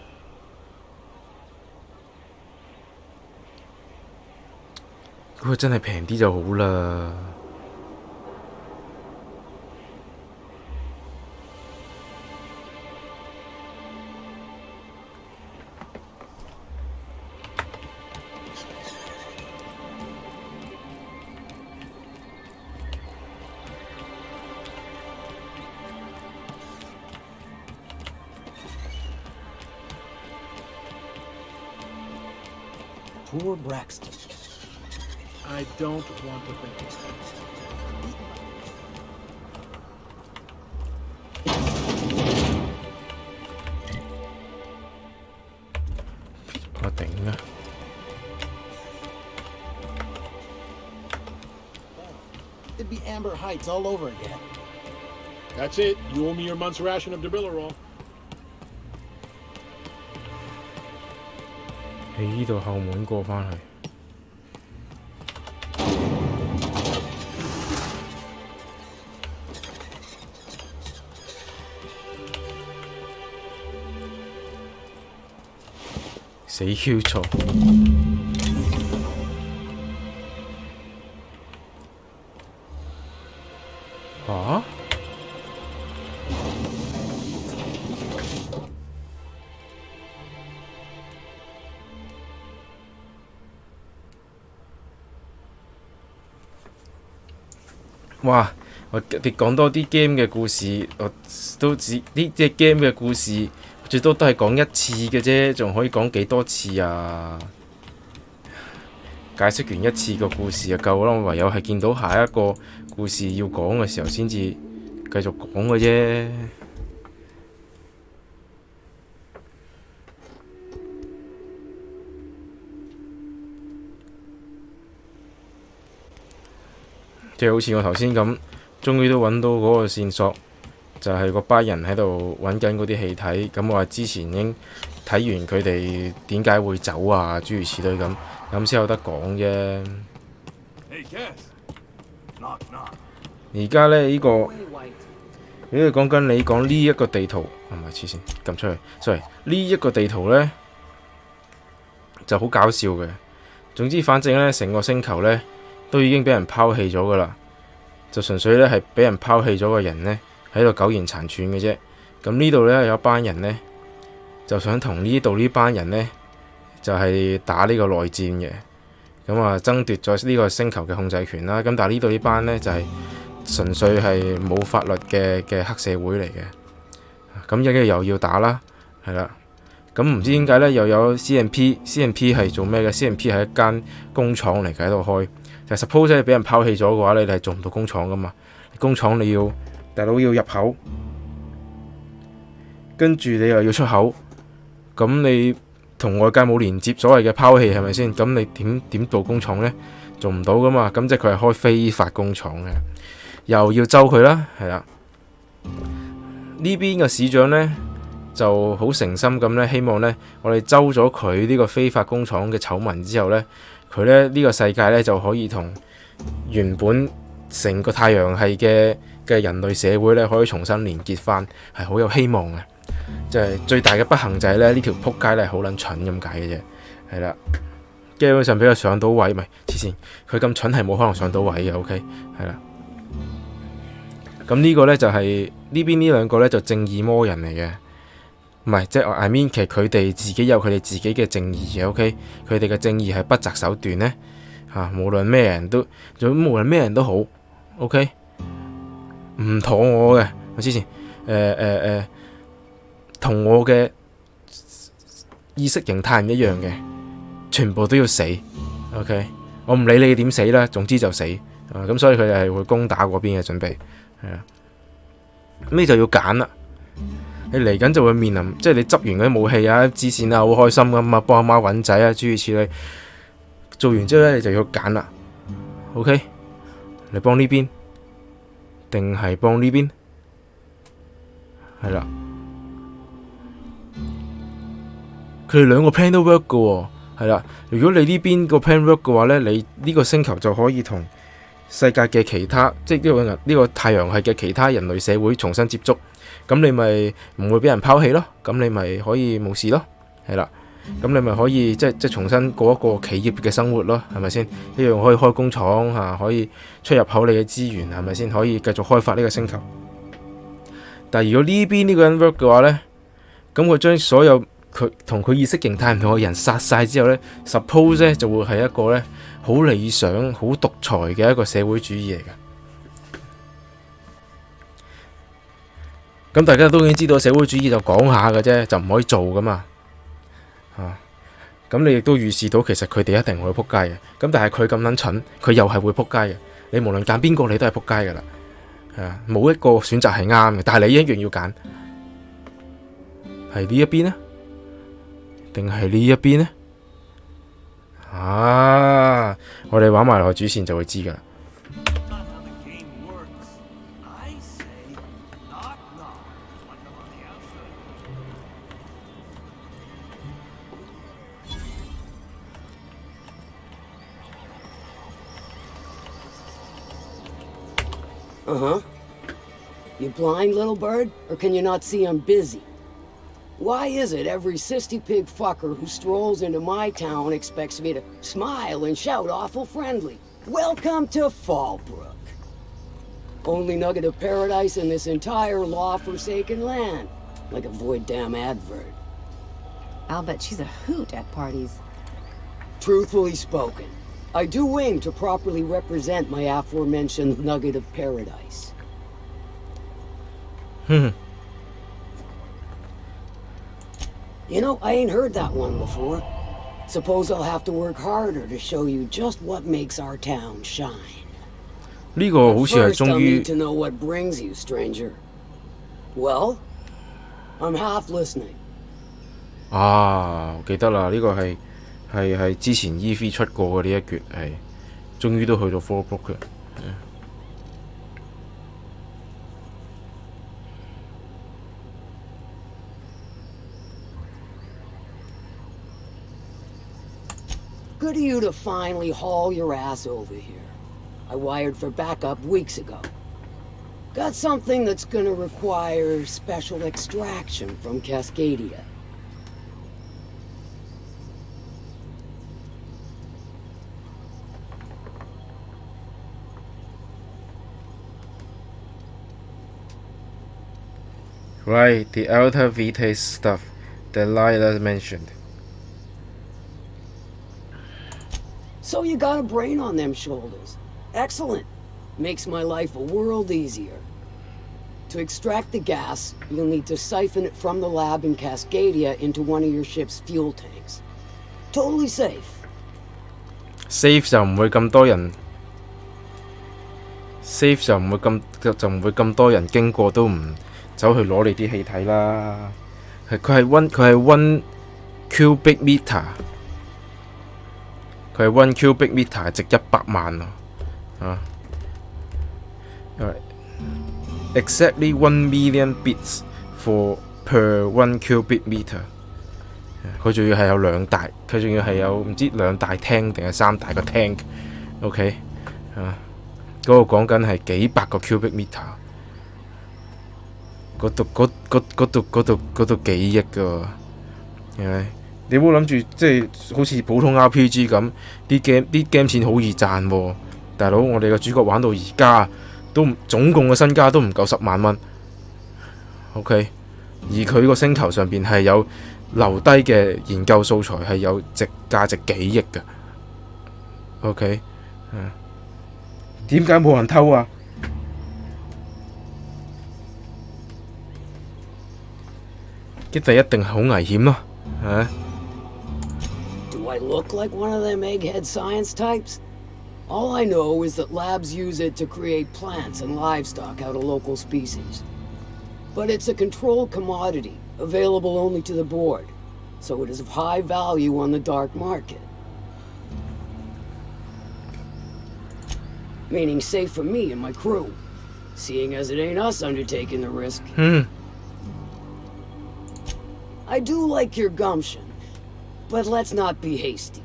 如果真係平啲就好啦。Poor Braxton. I don't want to think it. 我頂啊！ It'd be Amber Heights all over again. That's it. You owe me your month's ration of Debillerol. 喺呢度後門過返去。死 Q 錯。嚇？哇！我哋講多啲 game 嘅故事，我都知呢隻 game 嘅故事最多都係講一次嘅啫，仲可以講幾多次啊？解釋完一次個故事就夠啦，我唯有係見到下一個故事要講嘅時候先至繼續講嘅啫。即係好似我頭先咁，終於都揾到嗰個線索，就係嗰班人喺度揾緊嗰啲氣體。咁我話之前已經睇完佢哋點解會走啊，諸如此類咁先有得講啫。而家咧呢個，如果講緊你講呢一個地圖，係咪黐線撳出去？sorry，呢一個地圖咧就好搞笑嘅。總之反正呢，成個星球呢都已經俾人拋棄咗噶啦，就純粹呢係俾人拋棄咗嘅人呢喺度苟延殘喘嘅啫。咁呢度呢，有一班人呢，就想同呢度呢班人呢，就係打呢個內戰嘅，咁啊爭奪咗呢個星球嘅控制權啦。咁但係呢度呢班呢，就係純粹係冇法律嘅黑社會嚟嘅，咁而家又要打啦，係啦。咁唔知點解呢，又有 CMP 係做咩嘅？ CMP 係一間工廠嚟嘅，喺度開。就 suppose 你俾人拋棄咗嘅話，你係做唔到工廠噶嘛？工廠你要大佬要入口，跟住你又要出口，咁你同外界冇連接，所謂嘅拋棄係咪先？咁你點做工廠呢？做唔到噶嘛？咁即係佢係開非法工廠嘅，又要周佢啦，係啦。呢邊嘅市長呢，就好誠心咁呢，希望呢，我哋周咗佢呢個非法工廠嘅醜聞之後呢，佢呢個世界呢，就可以同原本成個太陽系嘅人類社會呢，可以重新連結翻，係好有希望嘅。就係最大嘅不幸就係呢條撲街呢，好撚蠢咁解嘅啫，係啦。基本上俾佢上到位，咪黐線，佢咁蠢係冇可能上到位嘅。OK， 係啦。咁呢個呢，就係呢邊呢兩個呢，就正義魔人嚟嘅。唔係，即係 I mean， 其實佢哋自己有佢哋自己嘅正義嘅。OK， 佢哋嘅正義係不擇手段呢，無論咩人都，無論咩人都好。OK， 唔妥我嘅，我之前同我嘅意識形態唔一樣嘅，全部都要死。OK， 我唔理你點死啦，總之就死。咁所以佢哋係會攻打嗰邊嘅準備，係啊。咁你就要揀啦。你嚟緊就會面臨，即係你執完嗰啲武器啊、支線啊，好開心咁啊，幫阿媽揾仔啊，諸如此類。做完之後咧，你就要揀啦。OK， 你幫呢邊定係幫呢邊？係啦，佢哋兩個 plan 都 work 嘅喎，係啦。如果你呢邊個 plan work 嘅話咧，你呢個星球就可以同世界嘅其他，即係呢個太陽系嘅其他人類社會重新接觸。咁你咪唔會俾人拋棄咯，咁你咪可以冇事咯，係啦，咁你咪可以即係重新過一個企業嘅生活咯，係咪先？一樣可以開工廠嚇，可以出入口你嘅資源，係咪先？可以繼續開發呢個星球。但係如果呢邊呢個人 work 嘅話呢，咁佢將所有佢同佢意識形態唔同嘅人殺晒之後呢， suppose 呢就會係一個呢好理想、好獨裁嘅一個社會主義嚟嘅。咁大家都已經知道社會主義就講下嘅啫，就唔可以做噶嘛。咁你亦都預示到其實佢哋一定會撲街嘅。咁但係佢咁撚蠢，佢又係會撲街嘅。你無論揀邊個，你都係撲街噶啦。係啊，冇一個選擇係啱嘅，但係你一樣要揀，係呢一邊呢？定係呢一邊呢？我哋玩埋落去主線就會知噶啦。Uh-huh. You blind, little bird? Or can you not see I'm busy? Why is it every sissy pig fucker who strolls into my town expects me to smile and shout awful friendly? Welcome to Fallbrook. Only nugget of paradise in this entire law-forsaken land. Like a void damn advert. I'll bet she's a hoot at parties. Truthfully spoken, I do aim to properly represent my aforementioned nugget of paradise. You know, I ain't heard that one before. Suppose I'll have to work harder to show you just what makes our town shine. 呢個好似係終於 First, I'll need to know what brings you, stranger. Well, I'm half listening. 我記得啦，呢個係之前 E3 出過嘅呢一橛，係終於都去到 Fallbrook 嘅。Good of you to finally haul your ass over here. I wired for backup weeks ago. Got something that's gonna require special extraction from Cascadia. Right, the Alta Vitae stuff that Lila mentioned. So you got a brain on them shoulders. Excellent. Makes my life a world easier. To extract the gas, you'll need to siphon it from the lab in Cascadia into one of your ship's fuel tanks. Totally safe. Safe 就唔會咁多人 ，safe 就唔會咁多人經過都唔走去攞你啲氣體啦。佢係 one cubic meter， 佢係 one cubic meter 值100萬啊！Exactly 1 million bits per 1 cubic meter。佢仲要係有兩大，佢仲要係有唔知兩大廳定係三大個 tank。OK 啊，嗰個講緊係幾百個 cubic meter， 嗰度幾億㗎喎。你唔好諗住即係好似普通 RPG 咁，啲 game 錢好易賺喎。大佬，我哋個主角玩到而家都總共嘅身家都唔夠10萬蚊。OK， 而佢個星球上邊係有留低嘅研究素材係有價值幾億嘅。OK， 點解冇人偷啊？一定係好危險咯，係。Do I look like one of them egghead science types? All I know is that labs use it to create plants and livestock out of local species. But it's a controlled commodity, available only to the board, so it is of high value on the dark market. Meaning safe for me and my crew, seeing as it ain't us undertaking the risk. I do like your gumption, but let's not be hasty.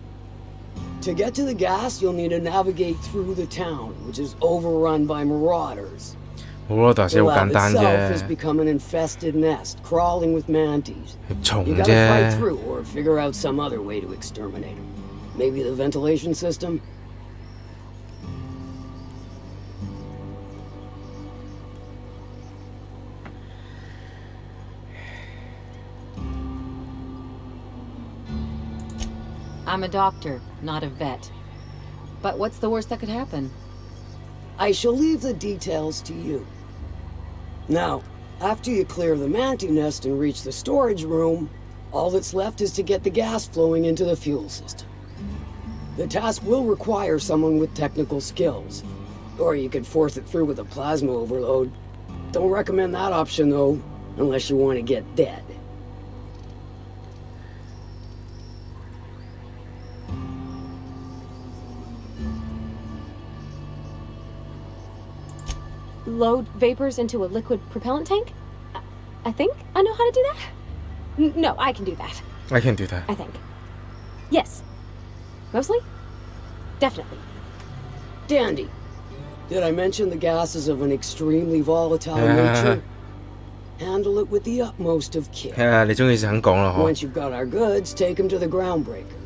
To get to the gas, you'll need to navigate through the town, which is overrun by marauders. The lab itself has become an infested nest, crawling with mantis. You gotta fight through or figure out some other way to exterminate them. Maybe the ventilation system? I'm a doctor, not a vet. But what's the worst that could happen? I shall leave the details to you. Now, after you clear the mantis nest and reach the storage room, all that's left is to get the gas flowing into the fuel system. The task will require someone with technical skills, or you could force it through with a plasma overload. Don't recommend that option though, unless you want to get dead. Load vapors into a liquid propellant tank? I think I know how to do that. No, I can do that. I can do that. I think. Yes. Mostly? Definitely. Dandy. Did I mention the gas is of an extremely volatile nature? Handle it with the utmost of care. Once you've got our goods, take them to the groundbreaker.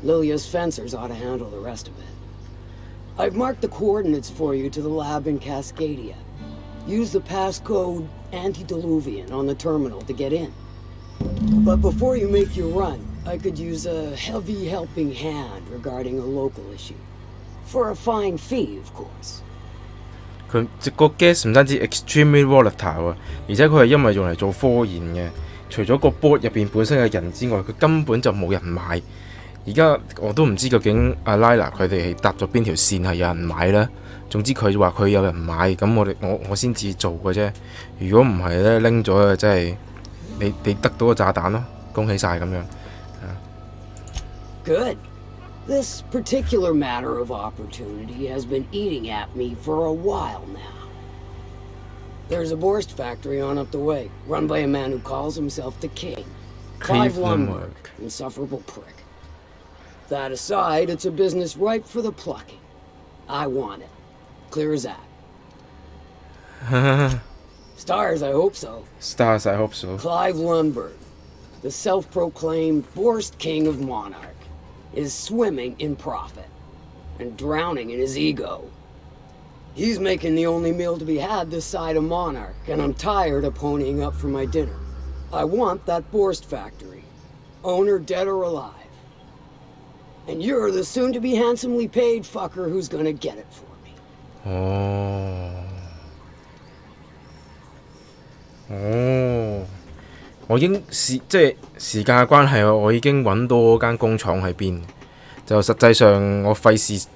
Lilia's fencers ought to handle the rest of it. I've marked the coordinates for you to the lab in Cascadia. Use the passcode Antediluvian on the terminal to get in. But before you make your run, I could use a heavy helping hand regarding a local issue. For a fine fee, of course. 佢個 gas 唔單止 extremely volatile 啊，而且佢係因為用嚟做科研嘅。除咗個 board 入邊本身嘅人之外，佢根本就冇人買。而家我都唔知究竟阿 Lila 佢哋係搭咗邊條線係有人買啦。總之佢話佢有人買，咁我先至做嘅啫。如果唔係咧，拎咗啊，真係你得到個炸彈咯，恭喜晒咁樣。Good. This particular matter of opportunity has been eating at me for a while now. There's a Borst factory on up the way, run by a man who calls himself the King. Clive Lundberg, insufferable prick. That aside, it's a business ripe for the plucking. I want it. Clear as that. Stars, I hope so. Stars, I hope so. Clive Lundberg, the self-proclaimed Borst King of Monarch, is swimming in profit and drowning in his ego. He's making the only meal to be had this side of Monarch, and I'm tired of ponying up for my dinner. I want that Borst factory. Owner dead or alive. And you're the soon-to-be handsomely paid fucker who's gonna get it for me. 我已經即係時間嘅關係，我已經揾到嗰間工廠喺邊。就實際上我費事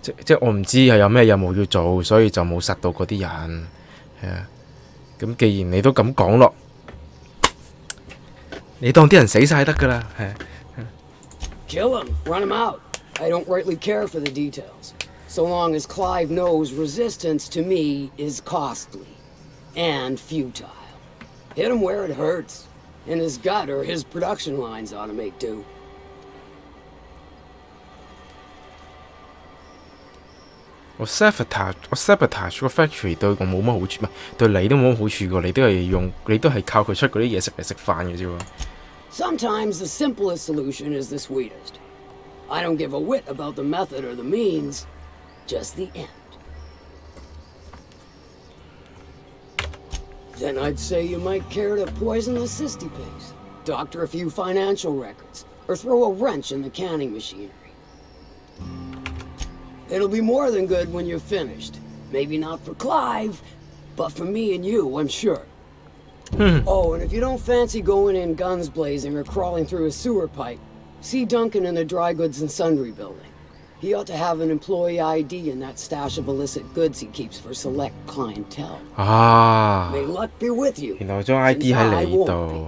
即我唔知係有咩任務要做，所以就冇殺到嗰啲人。係啊，咁既然你都咁講咯，你當啲人死晒得㗎啦，係。Kill him, run him out. I don't rightly care for the details. So long as Clive knows resistance to me is costly and futile. Hit him where it hurts. In his gut or his production lines ought to make do. 我 sabotage 個 factory 對我冇乜好處，唔係對你都冇乜好處㗎。你都係靠佢出嗰啲嘢食嚟食飯嘅啫喎。Sometimes the simplest solution is the sweetest. I don't give a whit about the method or the means, just the end. Then I'd say you might care to poison the cysty pigs, doctor a few financial records, or throw a wrench in the canning machinery. It'll be more than good when you're finished. Maybe not for Clive, but for me and you, I'm sure. Oh, and if you don't fancy going in guns blazing or crawling through a sewer pipe, see Duncan in the dry goods and sundry building. He ought to have an employee ID in that stash of illicit goods he keeps for select clientele. May luck be with you. 原來張 ID 喺你度。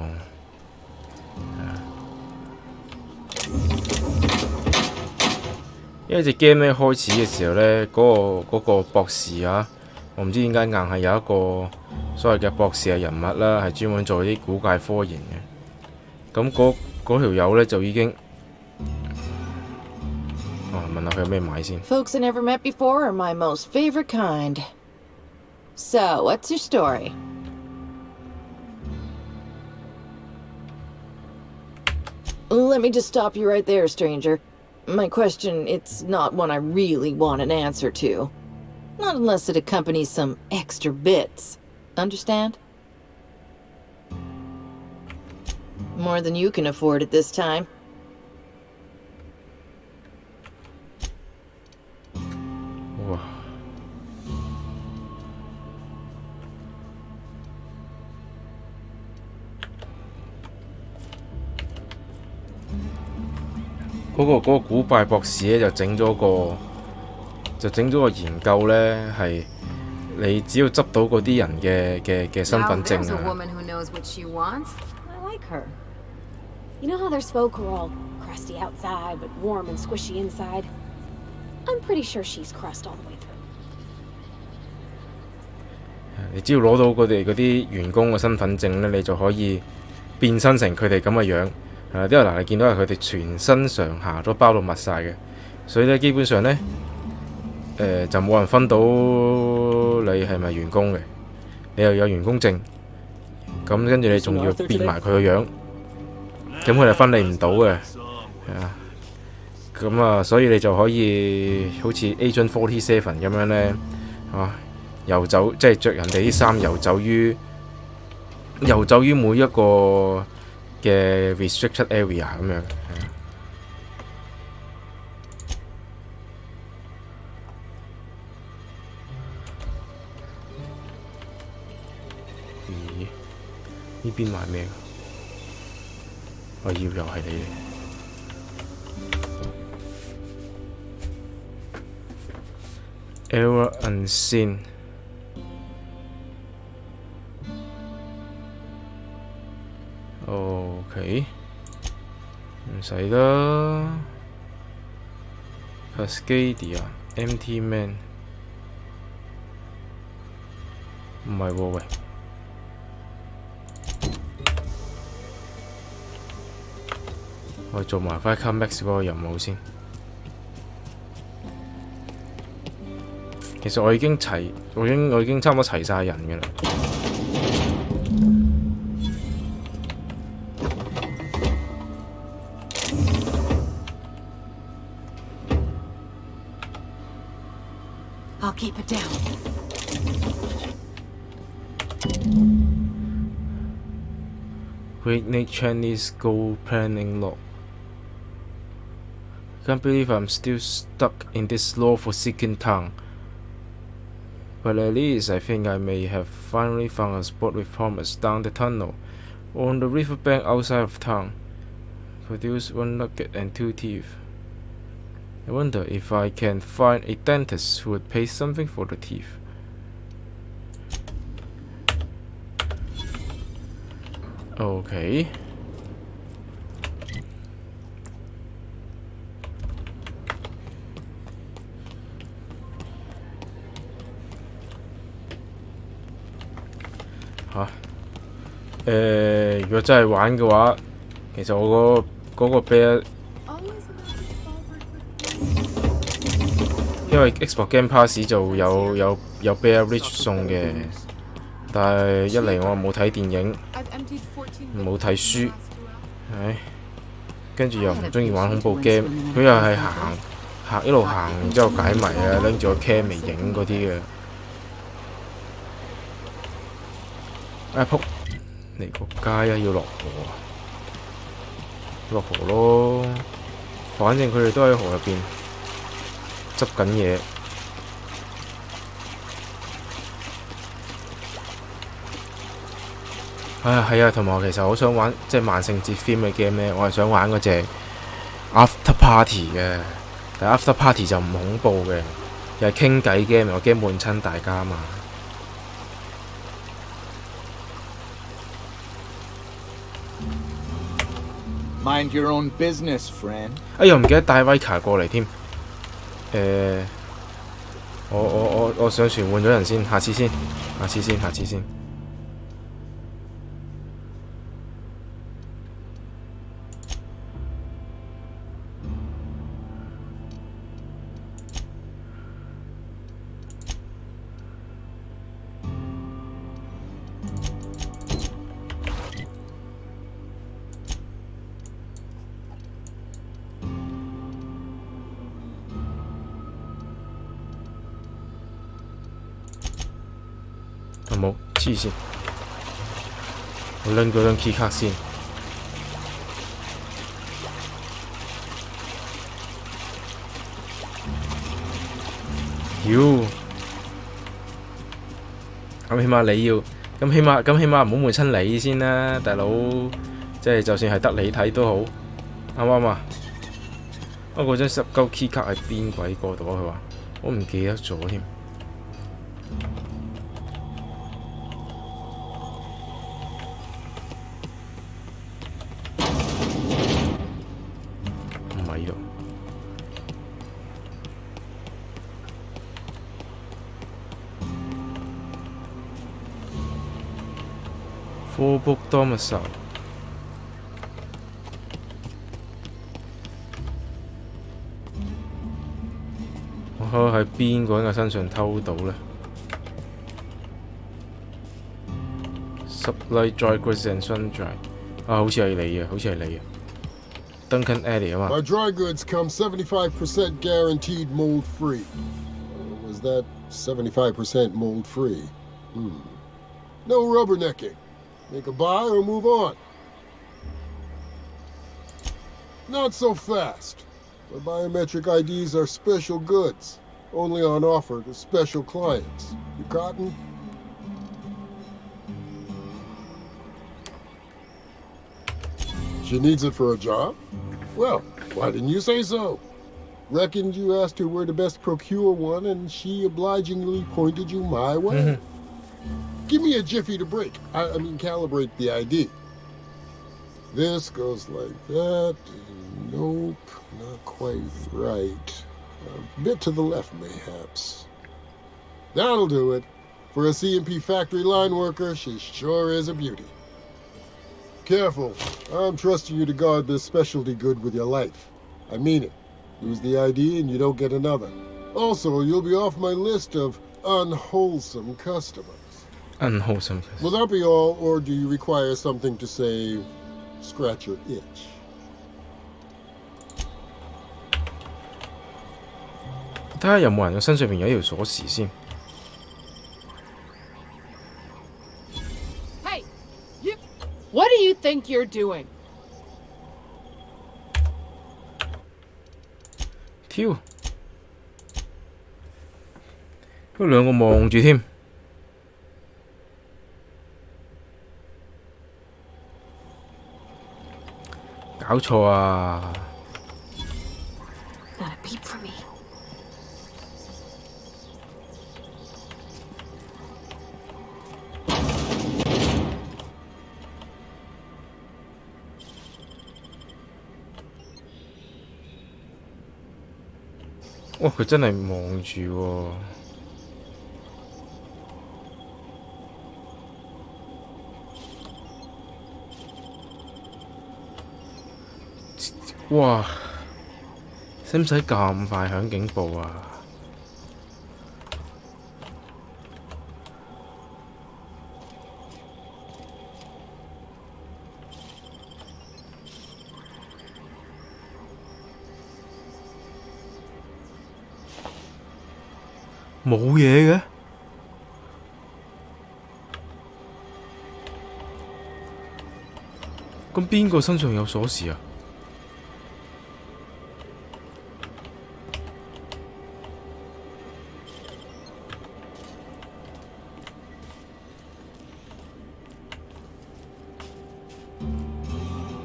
因為隻 game 咧開始嘅時候咧，嗰個博士啊，我唔知點解硬係有一個所謂嘅博士嘅人物啦，係專門做啲古怪科研嘅。咁嗰條友咧就已經，問下佢有咩買先。Folks I never met before are my most favorite kind. So, what's your story? Let me just stop you right there, stranger. My question, it's not one I really want an answer to. Not unless it accompanies some extra bits. Understand? More than you can afford at this time. Wow.嗰個古怪博士咧就整咗個研究咧，係你只要執到嗰啲人嘅身份證 Now there's a 啊。 woman who knows what she wants. I like her. You know how there's folk who are all crusty outside but warm and squishy inside? I'm pretty sure she's crust all the way through. 你只要攞到佢哋嗰啲員工嘅身份證咧，你就可以變身成佢哋咁嘅樣。因為嗱，你見到係佢哋全身上下都包到密晒嘅，所以咧基本上咧，就冇人分到你係咪員工嘅，你又有員工證，咁跟住你仲要變埋佢個樣，咁佢哋分你唔到嘅，係啊，咁啊，所以你就可以好似 Agent 47咁樣咧，遊走即係着人哋啲衫遊走於每一個嘅 restricted area 咁樣。咦？呢邊買咩？我要又係你哋。Error unseen。OK， 唔使啦。Cascadia、Empty Man， 唔係喎喂。我做埋 Firecard Max 嗰個任務先。其實我已經差唔多齊晒人嘅啦。I'll keep it down. Great Chinese gold planning log. Can't believe I'm still stuck in this law-forsaken town. But at least I think I may have finally found a spot with promise down the tunnel, or on the riverbank outside of town. Produce 1 nugget and 2 teeth. I wonder if I can find a dentist who would pay something for the teeth. Okay.如果真係玩嘅話，其實我嗰個啤，因為 Xbox Game Pass 就有 Bear Rich 送嘅，但係一嚟我冇睇電影，冇睇書，跟住又唔中意玩恐怖 game， 佢又係行一路行，然之後解謎啊，拎住個 cam 嚟影嗰啲嘅。仆！嚟個街啊，要落河啊！落河咯，反正佢哋都喺河入邊執緊嘢。係啊，同埋我其實好想玩即係萬聖節 theme 嘅 game 咧，我係想玩嗰隻 After Party 嘅，但 After Party 就唔恐怖嘅，又係傾偈 game，我驚悶親大家嘛。Mind your own business, friend. 哎呀，唔記得帶威卡過嚟添。我上船換咗人先，下次先。冇黐線，我拎嗰張 key 卡先。咁起碼你要，咁起碼唔好悶親你先啦，大佬。即係就算係得你睇都好，啱唔啱啊？嗰張濕鳩 key 卡喺邊鬼個度啊？佢話我唔記得咗添。Full-book domicile。我可以喺邊個人嘅身上偷到呢？ Supply dry goods and sun-dry 啊，好似係你啊，Duncan Alley 啊嘛。My dry goods come 75% guaranteed mold-free. Was that 75% mold-free? No rubbernecking. Make a buy or move on. Not so fast. My biometric IDs are special goods, only on offer to special clients. You cotton? She needs it for a job? Well, why didn't you say so? Reckoned you asked her where to best procure one, and she obligingly pointed you my way. Give me a jiffy to break. I mean, calibrate the ID. This goes like that. Nope, not quite right. A bit to the left, mayhaps. That'll do it. For a C&P factory line worker, she sure is a beauty. Careful. I'm trusting you to guard this specialty good with your life. I mean it. Lose the ID and you don't get another. Also, you'll be off my list of unwholesome customers. Unwholesome customers. Will that be all, or do you require something to say, scratch your itch? 睇下有冇人嘅身上面有一條鎖匙先。Hey, what do you think you're doing? 挑，嗰兩個望住添。搞錯啊！ Not a peep for me. 哇！佢真係望住喎。哇！使唔使咁快響警報啊？冇嘢嘅。咁邊個身上有鎖匙啊？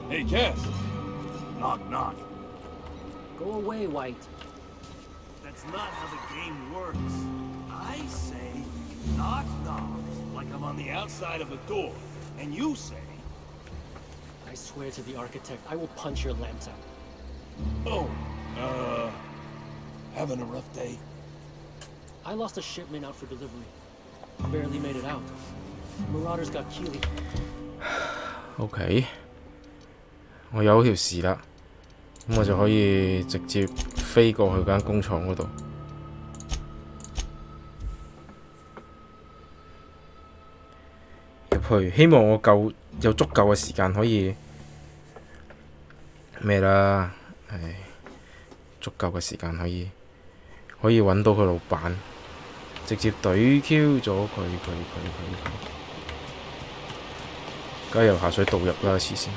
Hey, Cass. Knock, knock. Go away, White. That's not how the game works. I say, knock, knock, like I'm on the outside of a door. And you say... I swear to the architect, I will punch your lamps out. Oh, having a rough day? I lost a shipment out for delivery. Barely made it out. Marauders got Keely. OK， 我有條匙啦，咁我就可以直接飛過去間工廠嗰度。入去，希望我有足夠嘅時間可以咩啦，係足夠嘅時間可以揾到佢老闆，直接懟 Q 咗佢。梗係由下水道入啦，黐線！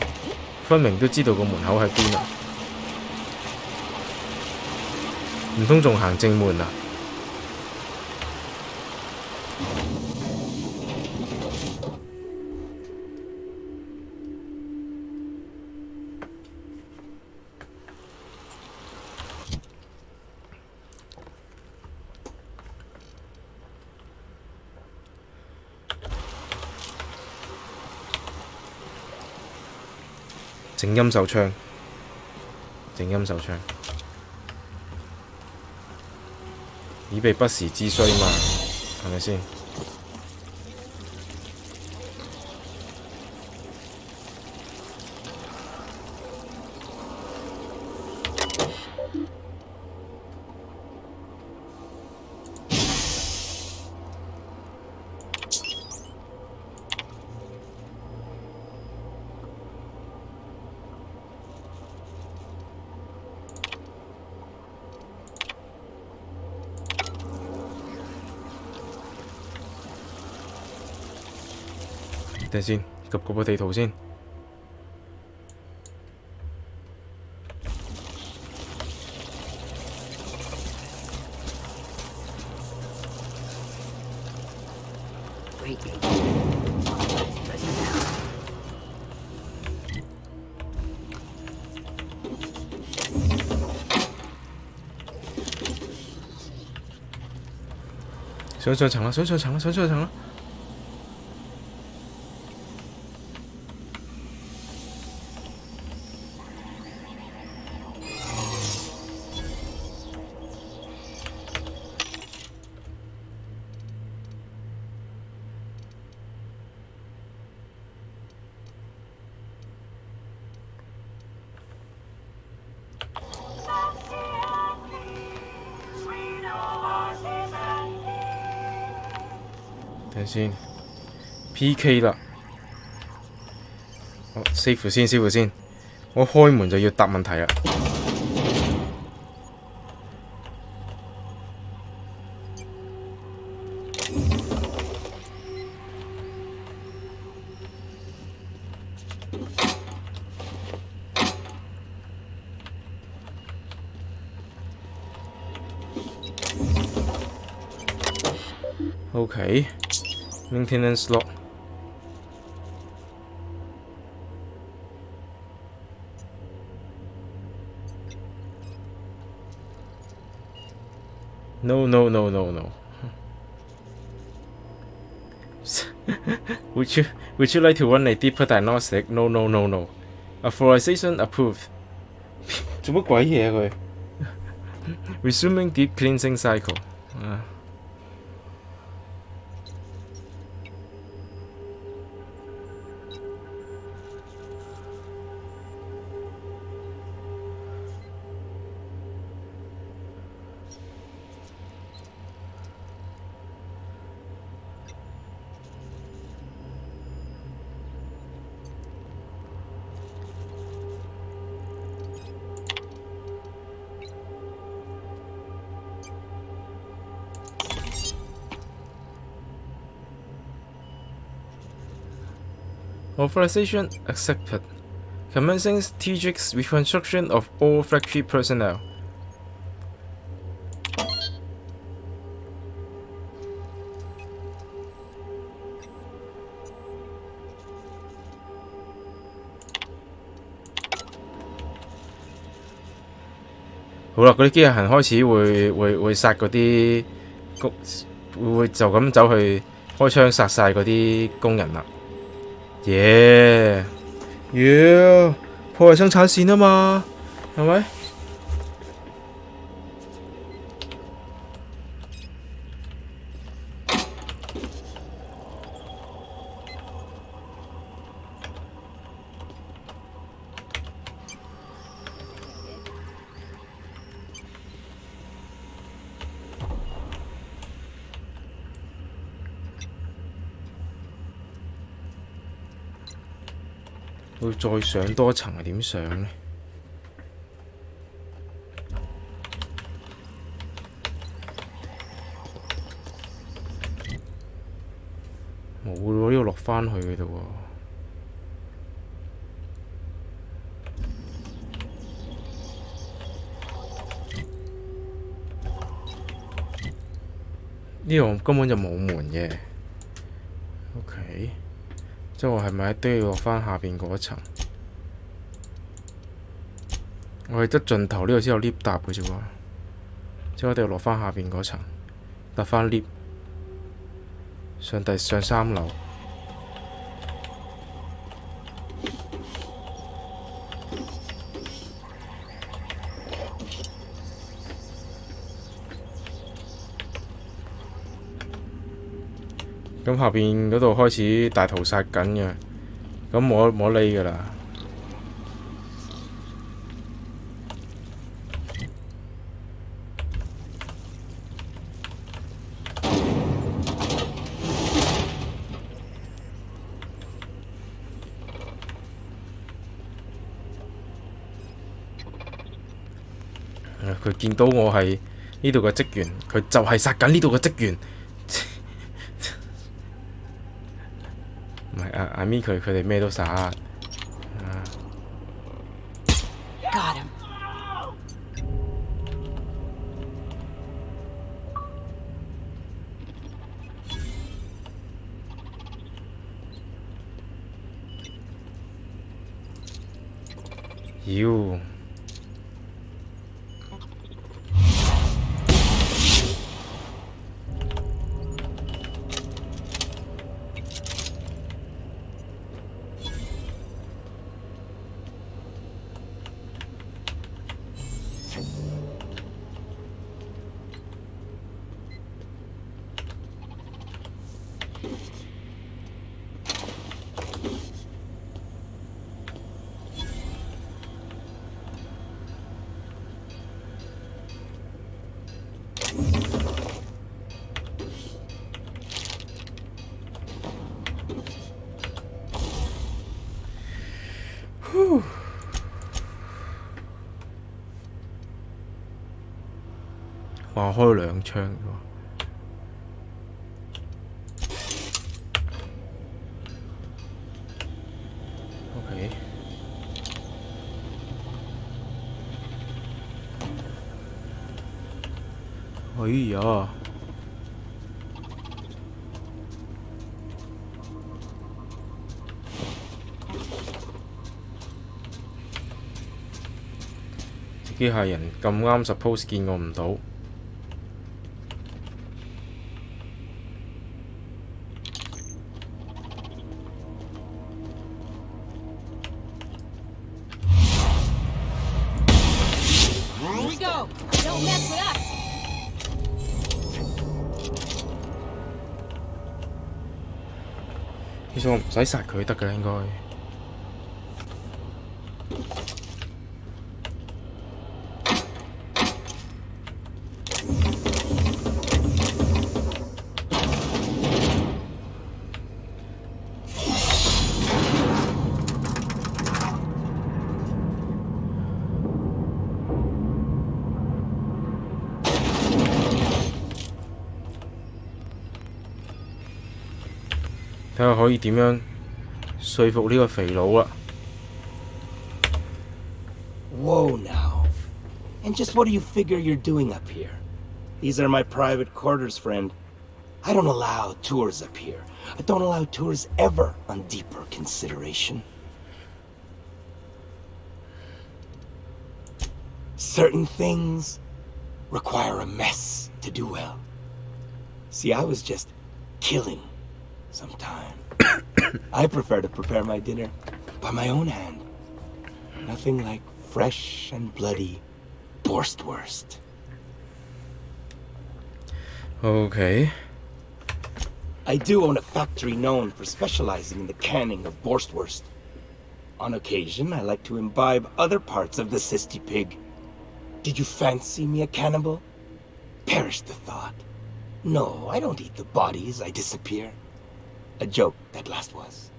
分明都知道個門口喺邊啊，唔通仲行正門啊？靜音手槍，靜音手槍，以備不時之需嘛，係咪先？等先，及嗰個地圖先。上層啦！上上層啦！上上層啦！睇先 ，PK 啦！好，save 先，save先。我開門就要答問題啦。OK maintenance log。No. would you like to run a deeper diagnostic? No. Authorization approved 做乜鬼嘢佢 ？Resuming deep cleansing cycle 啊。Authorization accepted. Commencing strategic reconstruction of all factory personnel. 好啦，嗰啲機械人開始會殺嗰啲會就咁走去開槍殺晒嗰啲工人啦。耶！破壞生產線啊嘛，係咪？會再上多層係點上呢？冇咯，呢度落返去嘅啫喎。呢度根本就冇門嘅。OK。即係我係咪都要落返下邊嗰一層？我係得盡頭呢度先有 lift 搭嘅啫喎，即係我哋要落返下邊嗰層，搭返 lift 上3樓。咁下邊嗰度開始大屠殺緊嘅，咁冇得理㗎啦。佢見到我係呢度嘅職員，佢就係殺緊呢度嘅職員。唔係I mean佢哋咩都殺。Got him. You. Whew. 哇！開2槍喎。OK。哎呀！機械人咁啱 suppose 見我唔到。Here we go. Don't mess with us. 其實我唔使殺佢得㗎啦，應該。睇下可以點樣說服呢個肥佬啦。Whoa now. And just what do you figure you're doing up here? These are my private quarters, friend. I don't allow tours up here. I don't allow tours ever on deeper consideration. Certain things require a mess to do well. See, I was just killing sometime. I prefer to prepare my dinner by my own hand. Nothing like fresh and bloody Borstwurst. Okay. I do own a factory known for specializing in the canning of Borstwurst. On occasion, I like to imbibe other parts of the cysty pig. Did you fancy me a cannibal? Perish the thought. No, I don't eat the bodies, I disappear. A joke, that last was.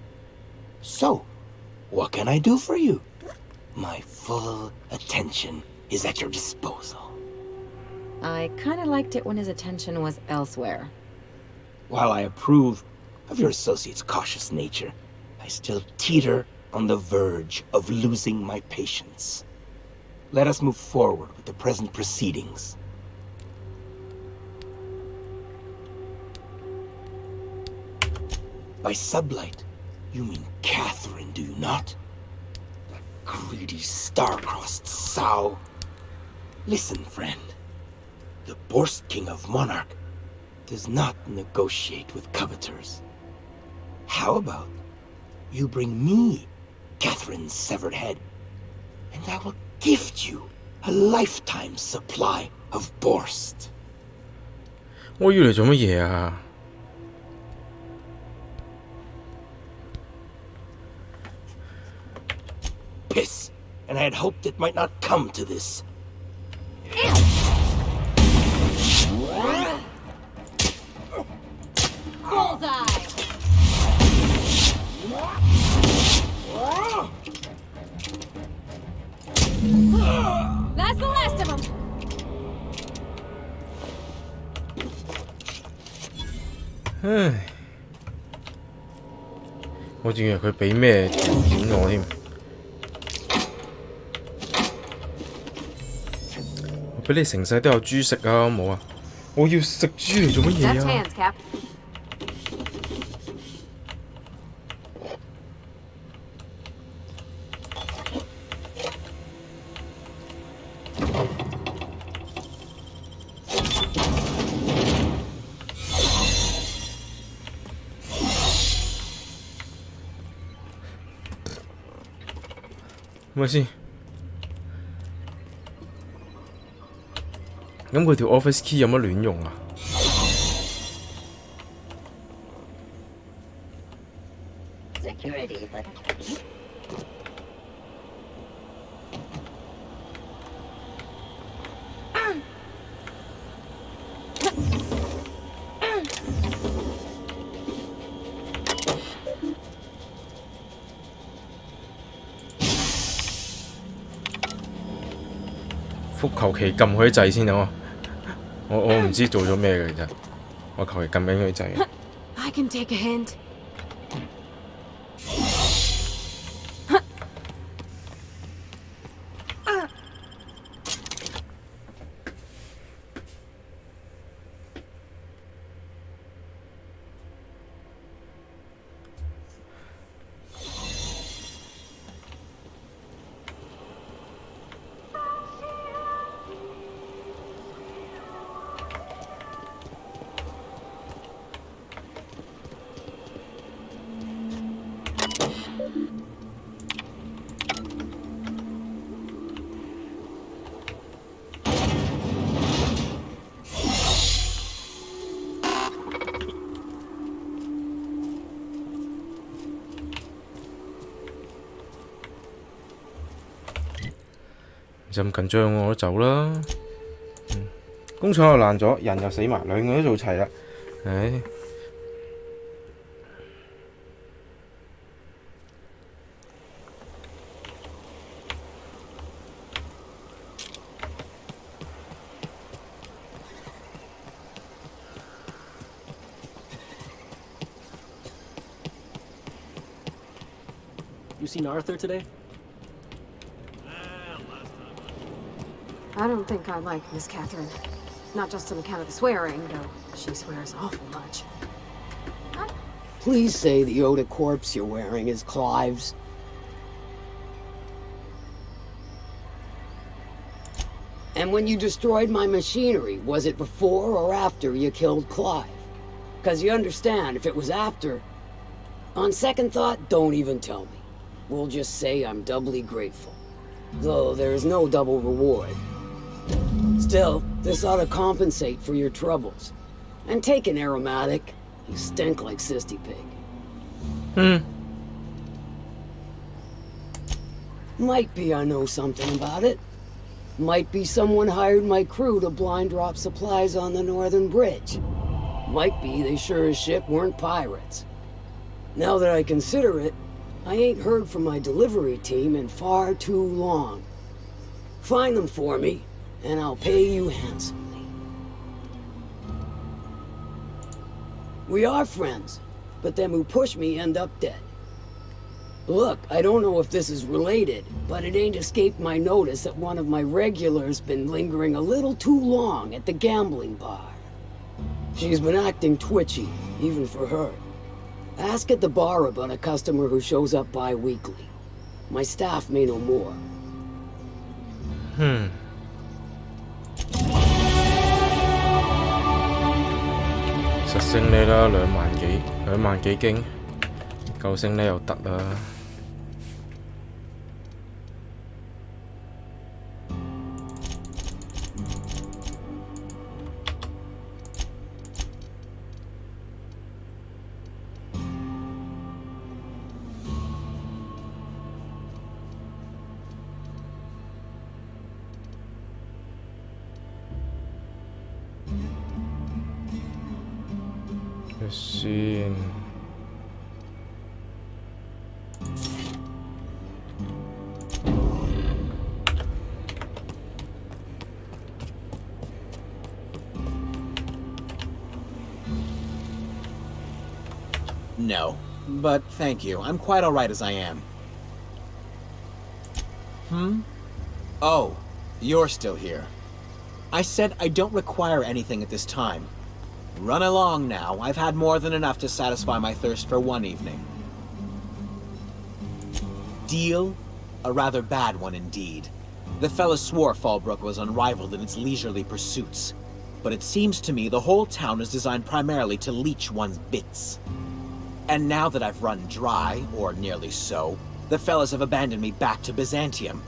So, what can I do for you? My full attention is at your disposal. I kinda liked it when his attention was elsewhere. While I approve of your associate's cautious nature, I still teeter on the verge of losing my patience. Let us move forward with the present proceedings. By sublight, you mean Catherine, do you not? That greedy, star-crossed sow. Listen, friend. The Borst King of Monarch does not negotiate with coveters. How about you bring me Catherine's severed head, and I will gift you a lifetime supply of Borst. 我要嚟做乜嘢啊？ Piss, and I had hoped it might not come to this. Bullseye! That's the last of them! 唉，我仲以為佢俾咩條件我添。我俾你成世都有豬食啊，好冇啊？我要食豬嚟做乜嘢 Deft 啊？ hands, Cap. 咪先。咁佢條 office key 有乜亂用啊？ Security, but...福求其撳佢啲掣先啊！我唔知做咗咩嘅其實，我求其撳緊佢啲掣。I can take a hint. 就咁緊張喎，我都走啦。工廠又爛咗，人又死埋，兩個都做齊啦。唉。You seen Arthur today? I don't think I like Miss Catherine. Not just on account of the swearing, though she swears awful much. Please say the Yoda corpse you're wearing is Clive's. And when you destroyed my machinery, was it before or after you killed Clive? Because you understand, if it was after... On second thought, don't even tell me. We'll just say I'm doubly grateful. Though there is no double reward. Still, this ought to compensate for your troubles. And take an aromatic. You stink like Sisty Pig. Might be I know something about it. Might be someone hired my crew to blind drop supplies on the northern bridge. Might be they sure as shit weren't pirates. Now that I consider it, I ain't heard from my delivery team in far too long. Find them for me, and I'll pay you handsomely. We are friends, but them who push me end up dead. Look, I don't know if this is related, but it ain't escaped my notice that one of my regulars been lingering a little too long at the gambling bar. She's been acting twitchy, even for her. Ask at the bar about a customer who shows up bi-weekly. My staff may know more. 實升呢啦，2萬幾經，夠升呢又得啦。先。No, but thank you. I'm quite alright as I am. Oh, you're still here. I said I don't require anything at this time. Run along now. I've had more than enough to satisfy my thirst for one evening. Deal? A rather bad one indeed. The fella swore Fallbrook was unrivaled in its leisurely pursuits. But it seems to me the whole town is designed primarily to leech one's bits. And now that I've run dry, or nearly so, the fellas have abandoned me back to Byzantium.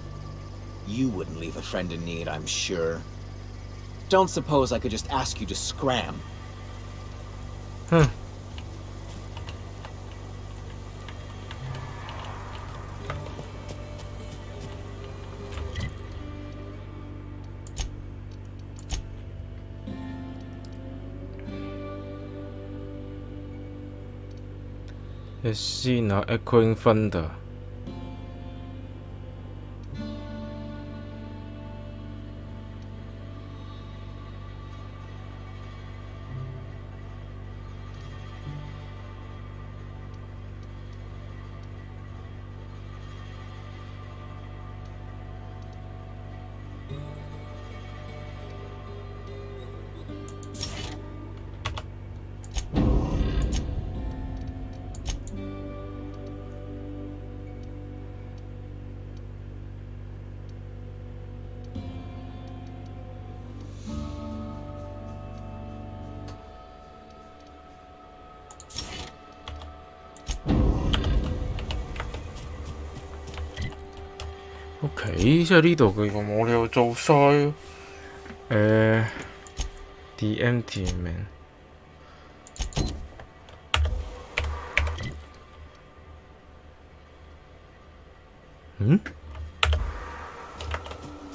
You wouldn't leave a friend in need, I'm sure. Don't suppose I could just ask you to scram. Let's see now, echoing thunder. OK， 即係呢度佢個冇理由做衰。The Empty Man。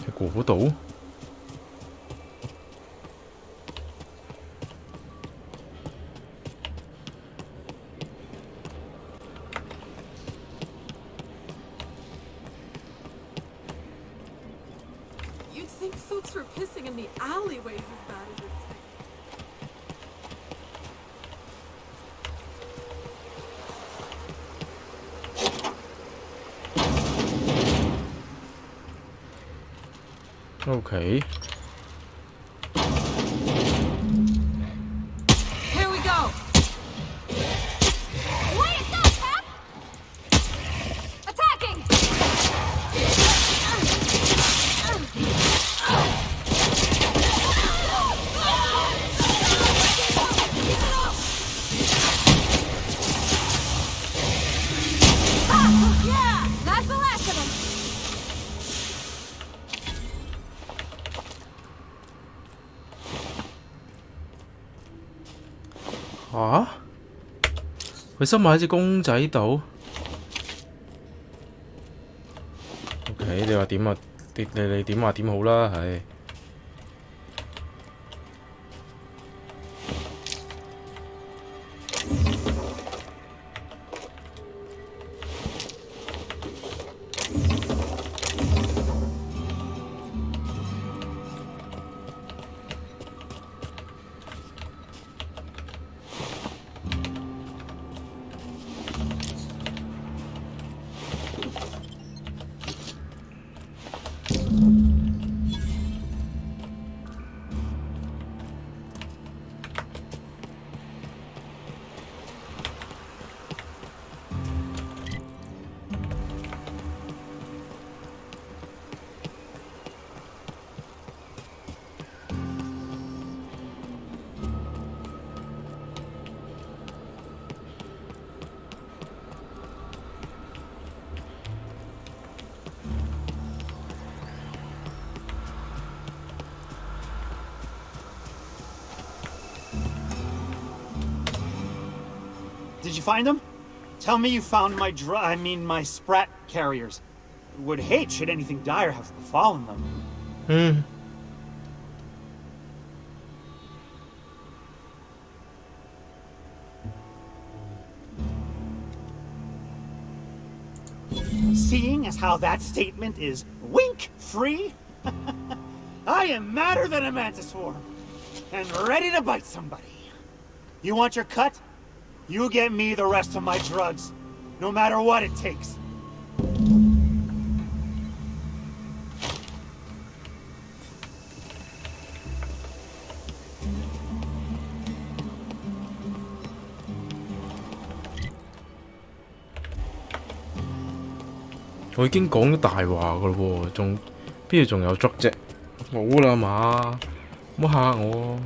係嗰度。You'd think folks were pissing in the alleyways as bad as it stinks. OK。Here we go. Way to go, Cap! Attacking! Yeah, that's the last of them.吓？佢收埋喺隻公仔度。OK， 你話點啊？你點話點好啦，係。Did you find them? Tell me you found my my sprat carriers. Would hate should anything dire have befallen them. Seeing as how that statement is wink-free, I am madder than a mantis swarm, and ready to bite somebody. You want your cut? You get me the rest of my drugs, no matter what it takes. 我已經講咗大話噶咯喎，邊度仲有捉啫？冇啦嘛，唔好嚇我。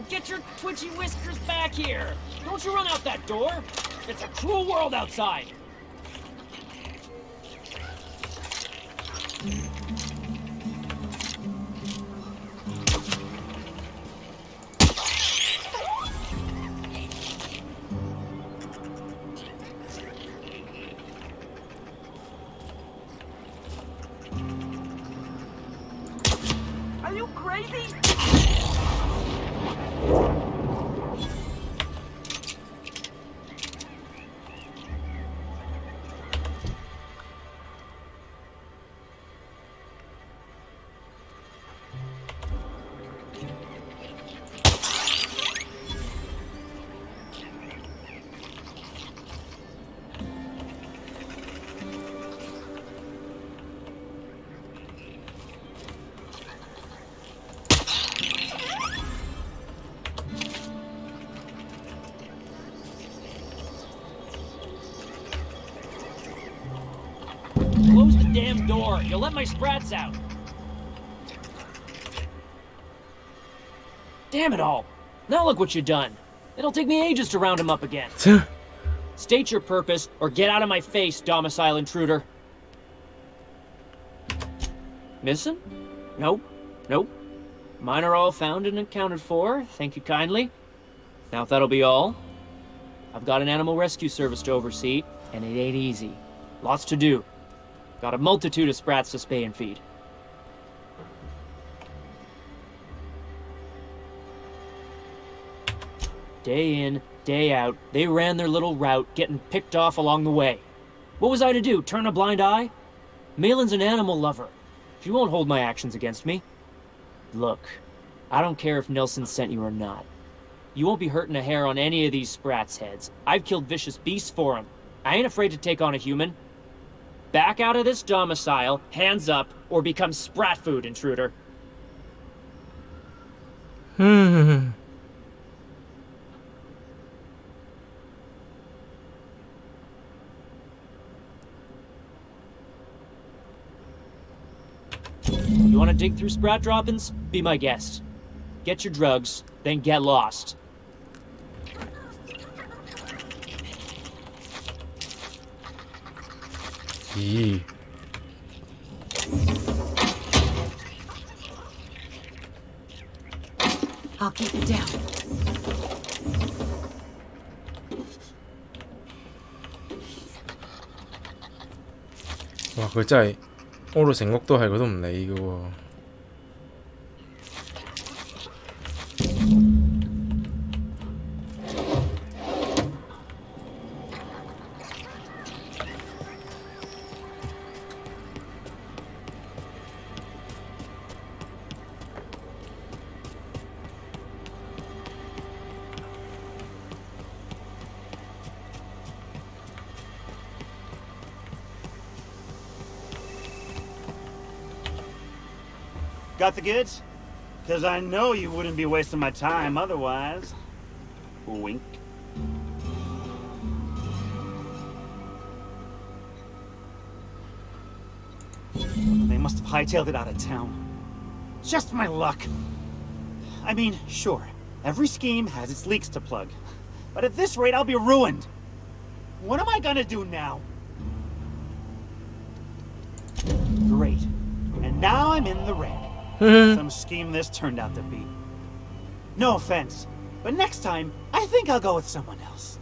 Get your twitchy whiskers back here! Don't you run out that door! It's a cruel world outside! Are you crazy? Close the damn door. You'll let my sprats out. Damn it all. Now look what you've done. It'll take me ages to round him up again. State your purpose, or get out of my face, domicile intruder. Missing? Nope. Nope. Mine are all found and accounted for. Thank you kindly. Now, if that'll be all, I've got an animal rescue service to oversee, and it ain't easy. Lots to do. Got a multitude of sprats to spay and feed. Day in, day out, they ran their little route, getting picked off along the way. What was I to do, turn a blind eye? Malin's an animal lover. She won't hold my actions against me. Look, I don't care if Nelson sent you or not. You won't be hurting a hair on any of these sprats' heads. I've killed vicious beasts for them. I ain't afraid to take on a human. Back out of this domicile, hands up, or become sprat food, intruder. You want to dig through sprat droppings? Be my guest. Get your drugs, then get lost.咦？ I'll keep it down. 哇！佢真係屙到成屋都係，佢都唔理嘅喎。Got the goods? Because I know you wouldn't be wasting my time otherwise. Wink. They must have hightailed it out of town. Just my luck. I mean, sure, every scheme has its leaks to plug. But at this rate, I'll be ruined. What am I gonna do now? Great. And now I'm in the red. Some scheme this turned out to be. No offense, but next time, I think I'll go with someone else.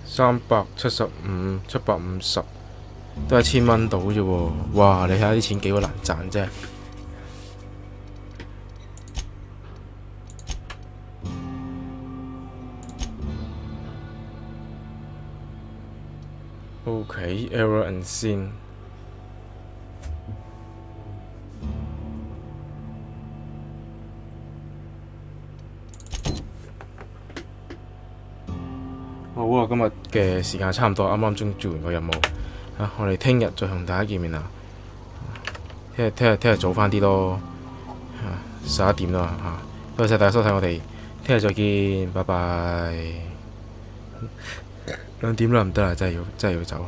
$375、750，都係1000蚊到啫喎！哇！你睇下啲錢幾個難賺啫〜OK, error and sin。好啊，今日嘅時間差唔多，啱啱終做完個任務啊！我哋聽日再同大家見面啦。聽日早翻啲咯，11點啦嚇。多謝大家收睇我哋，聽日再見，拜拜。2點啦，唔得啦，真係要走。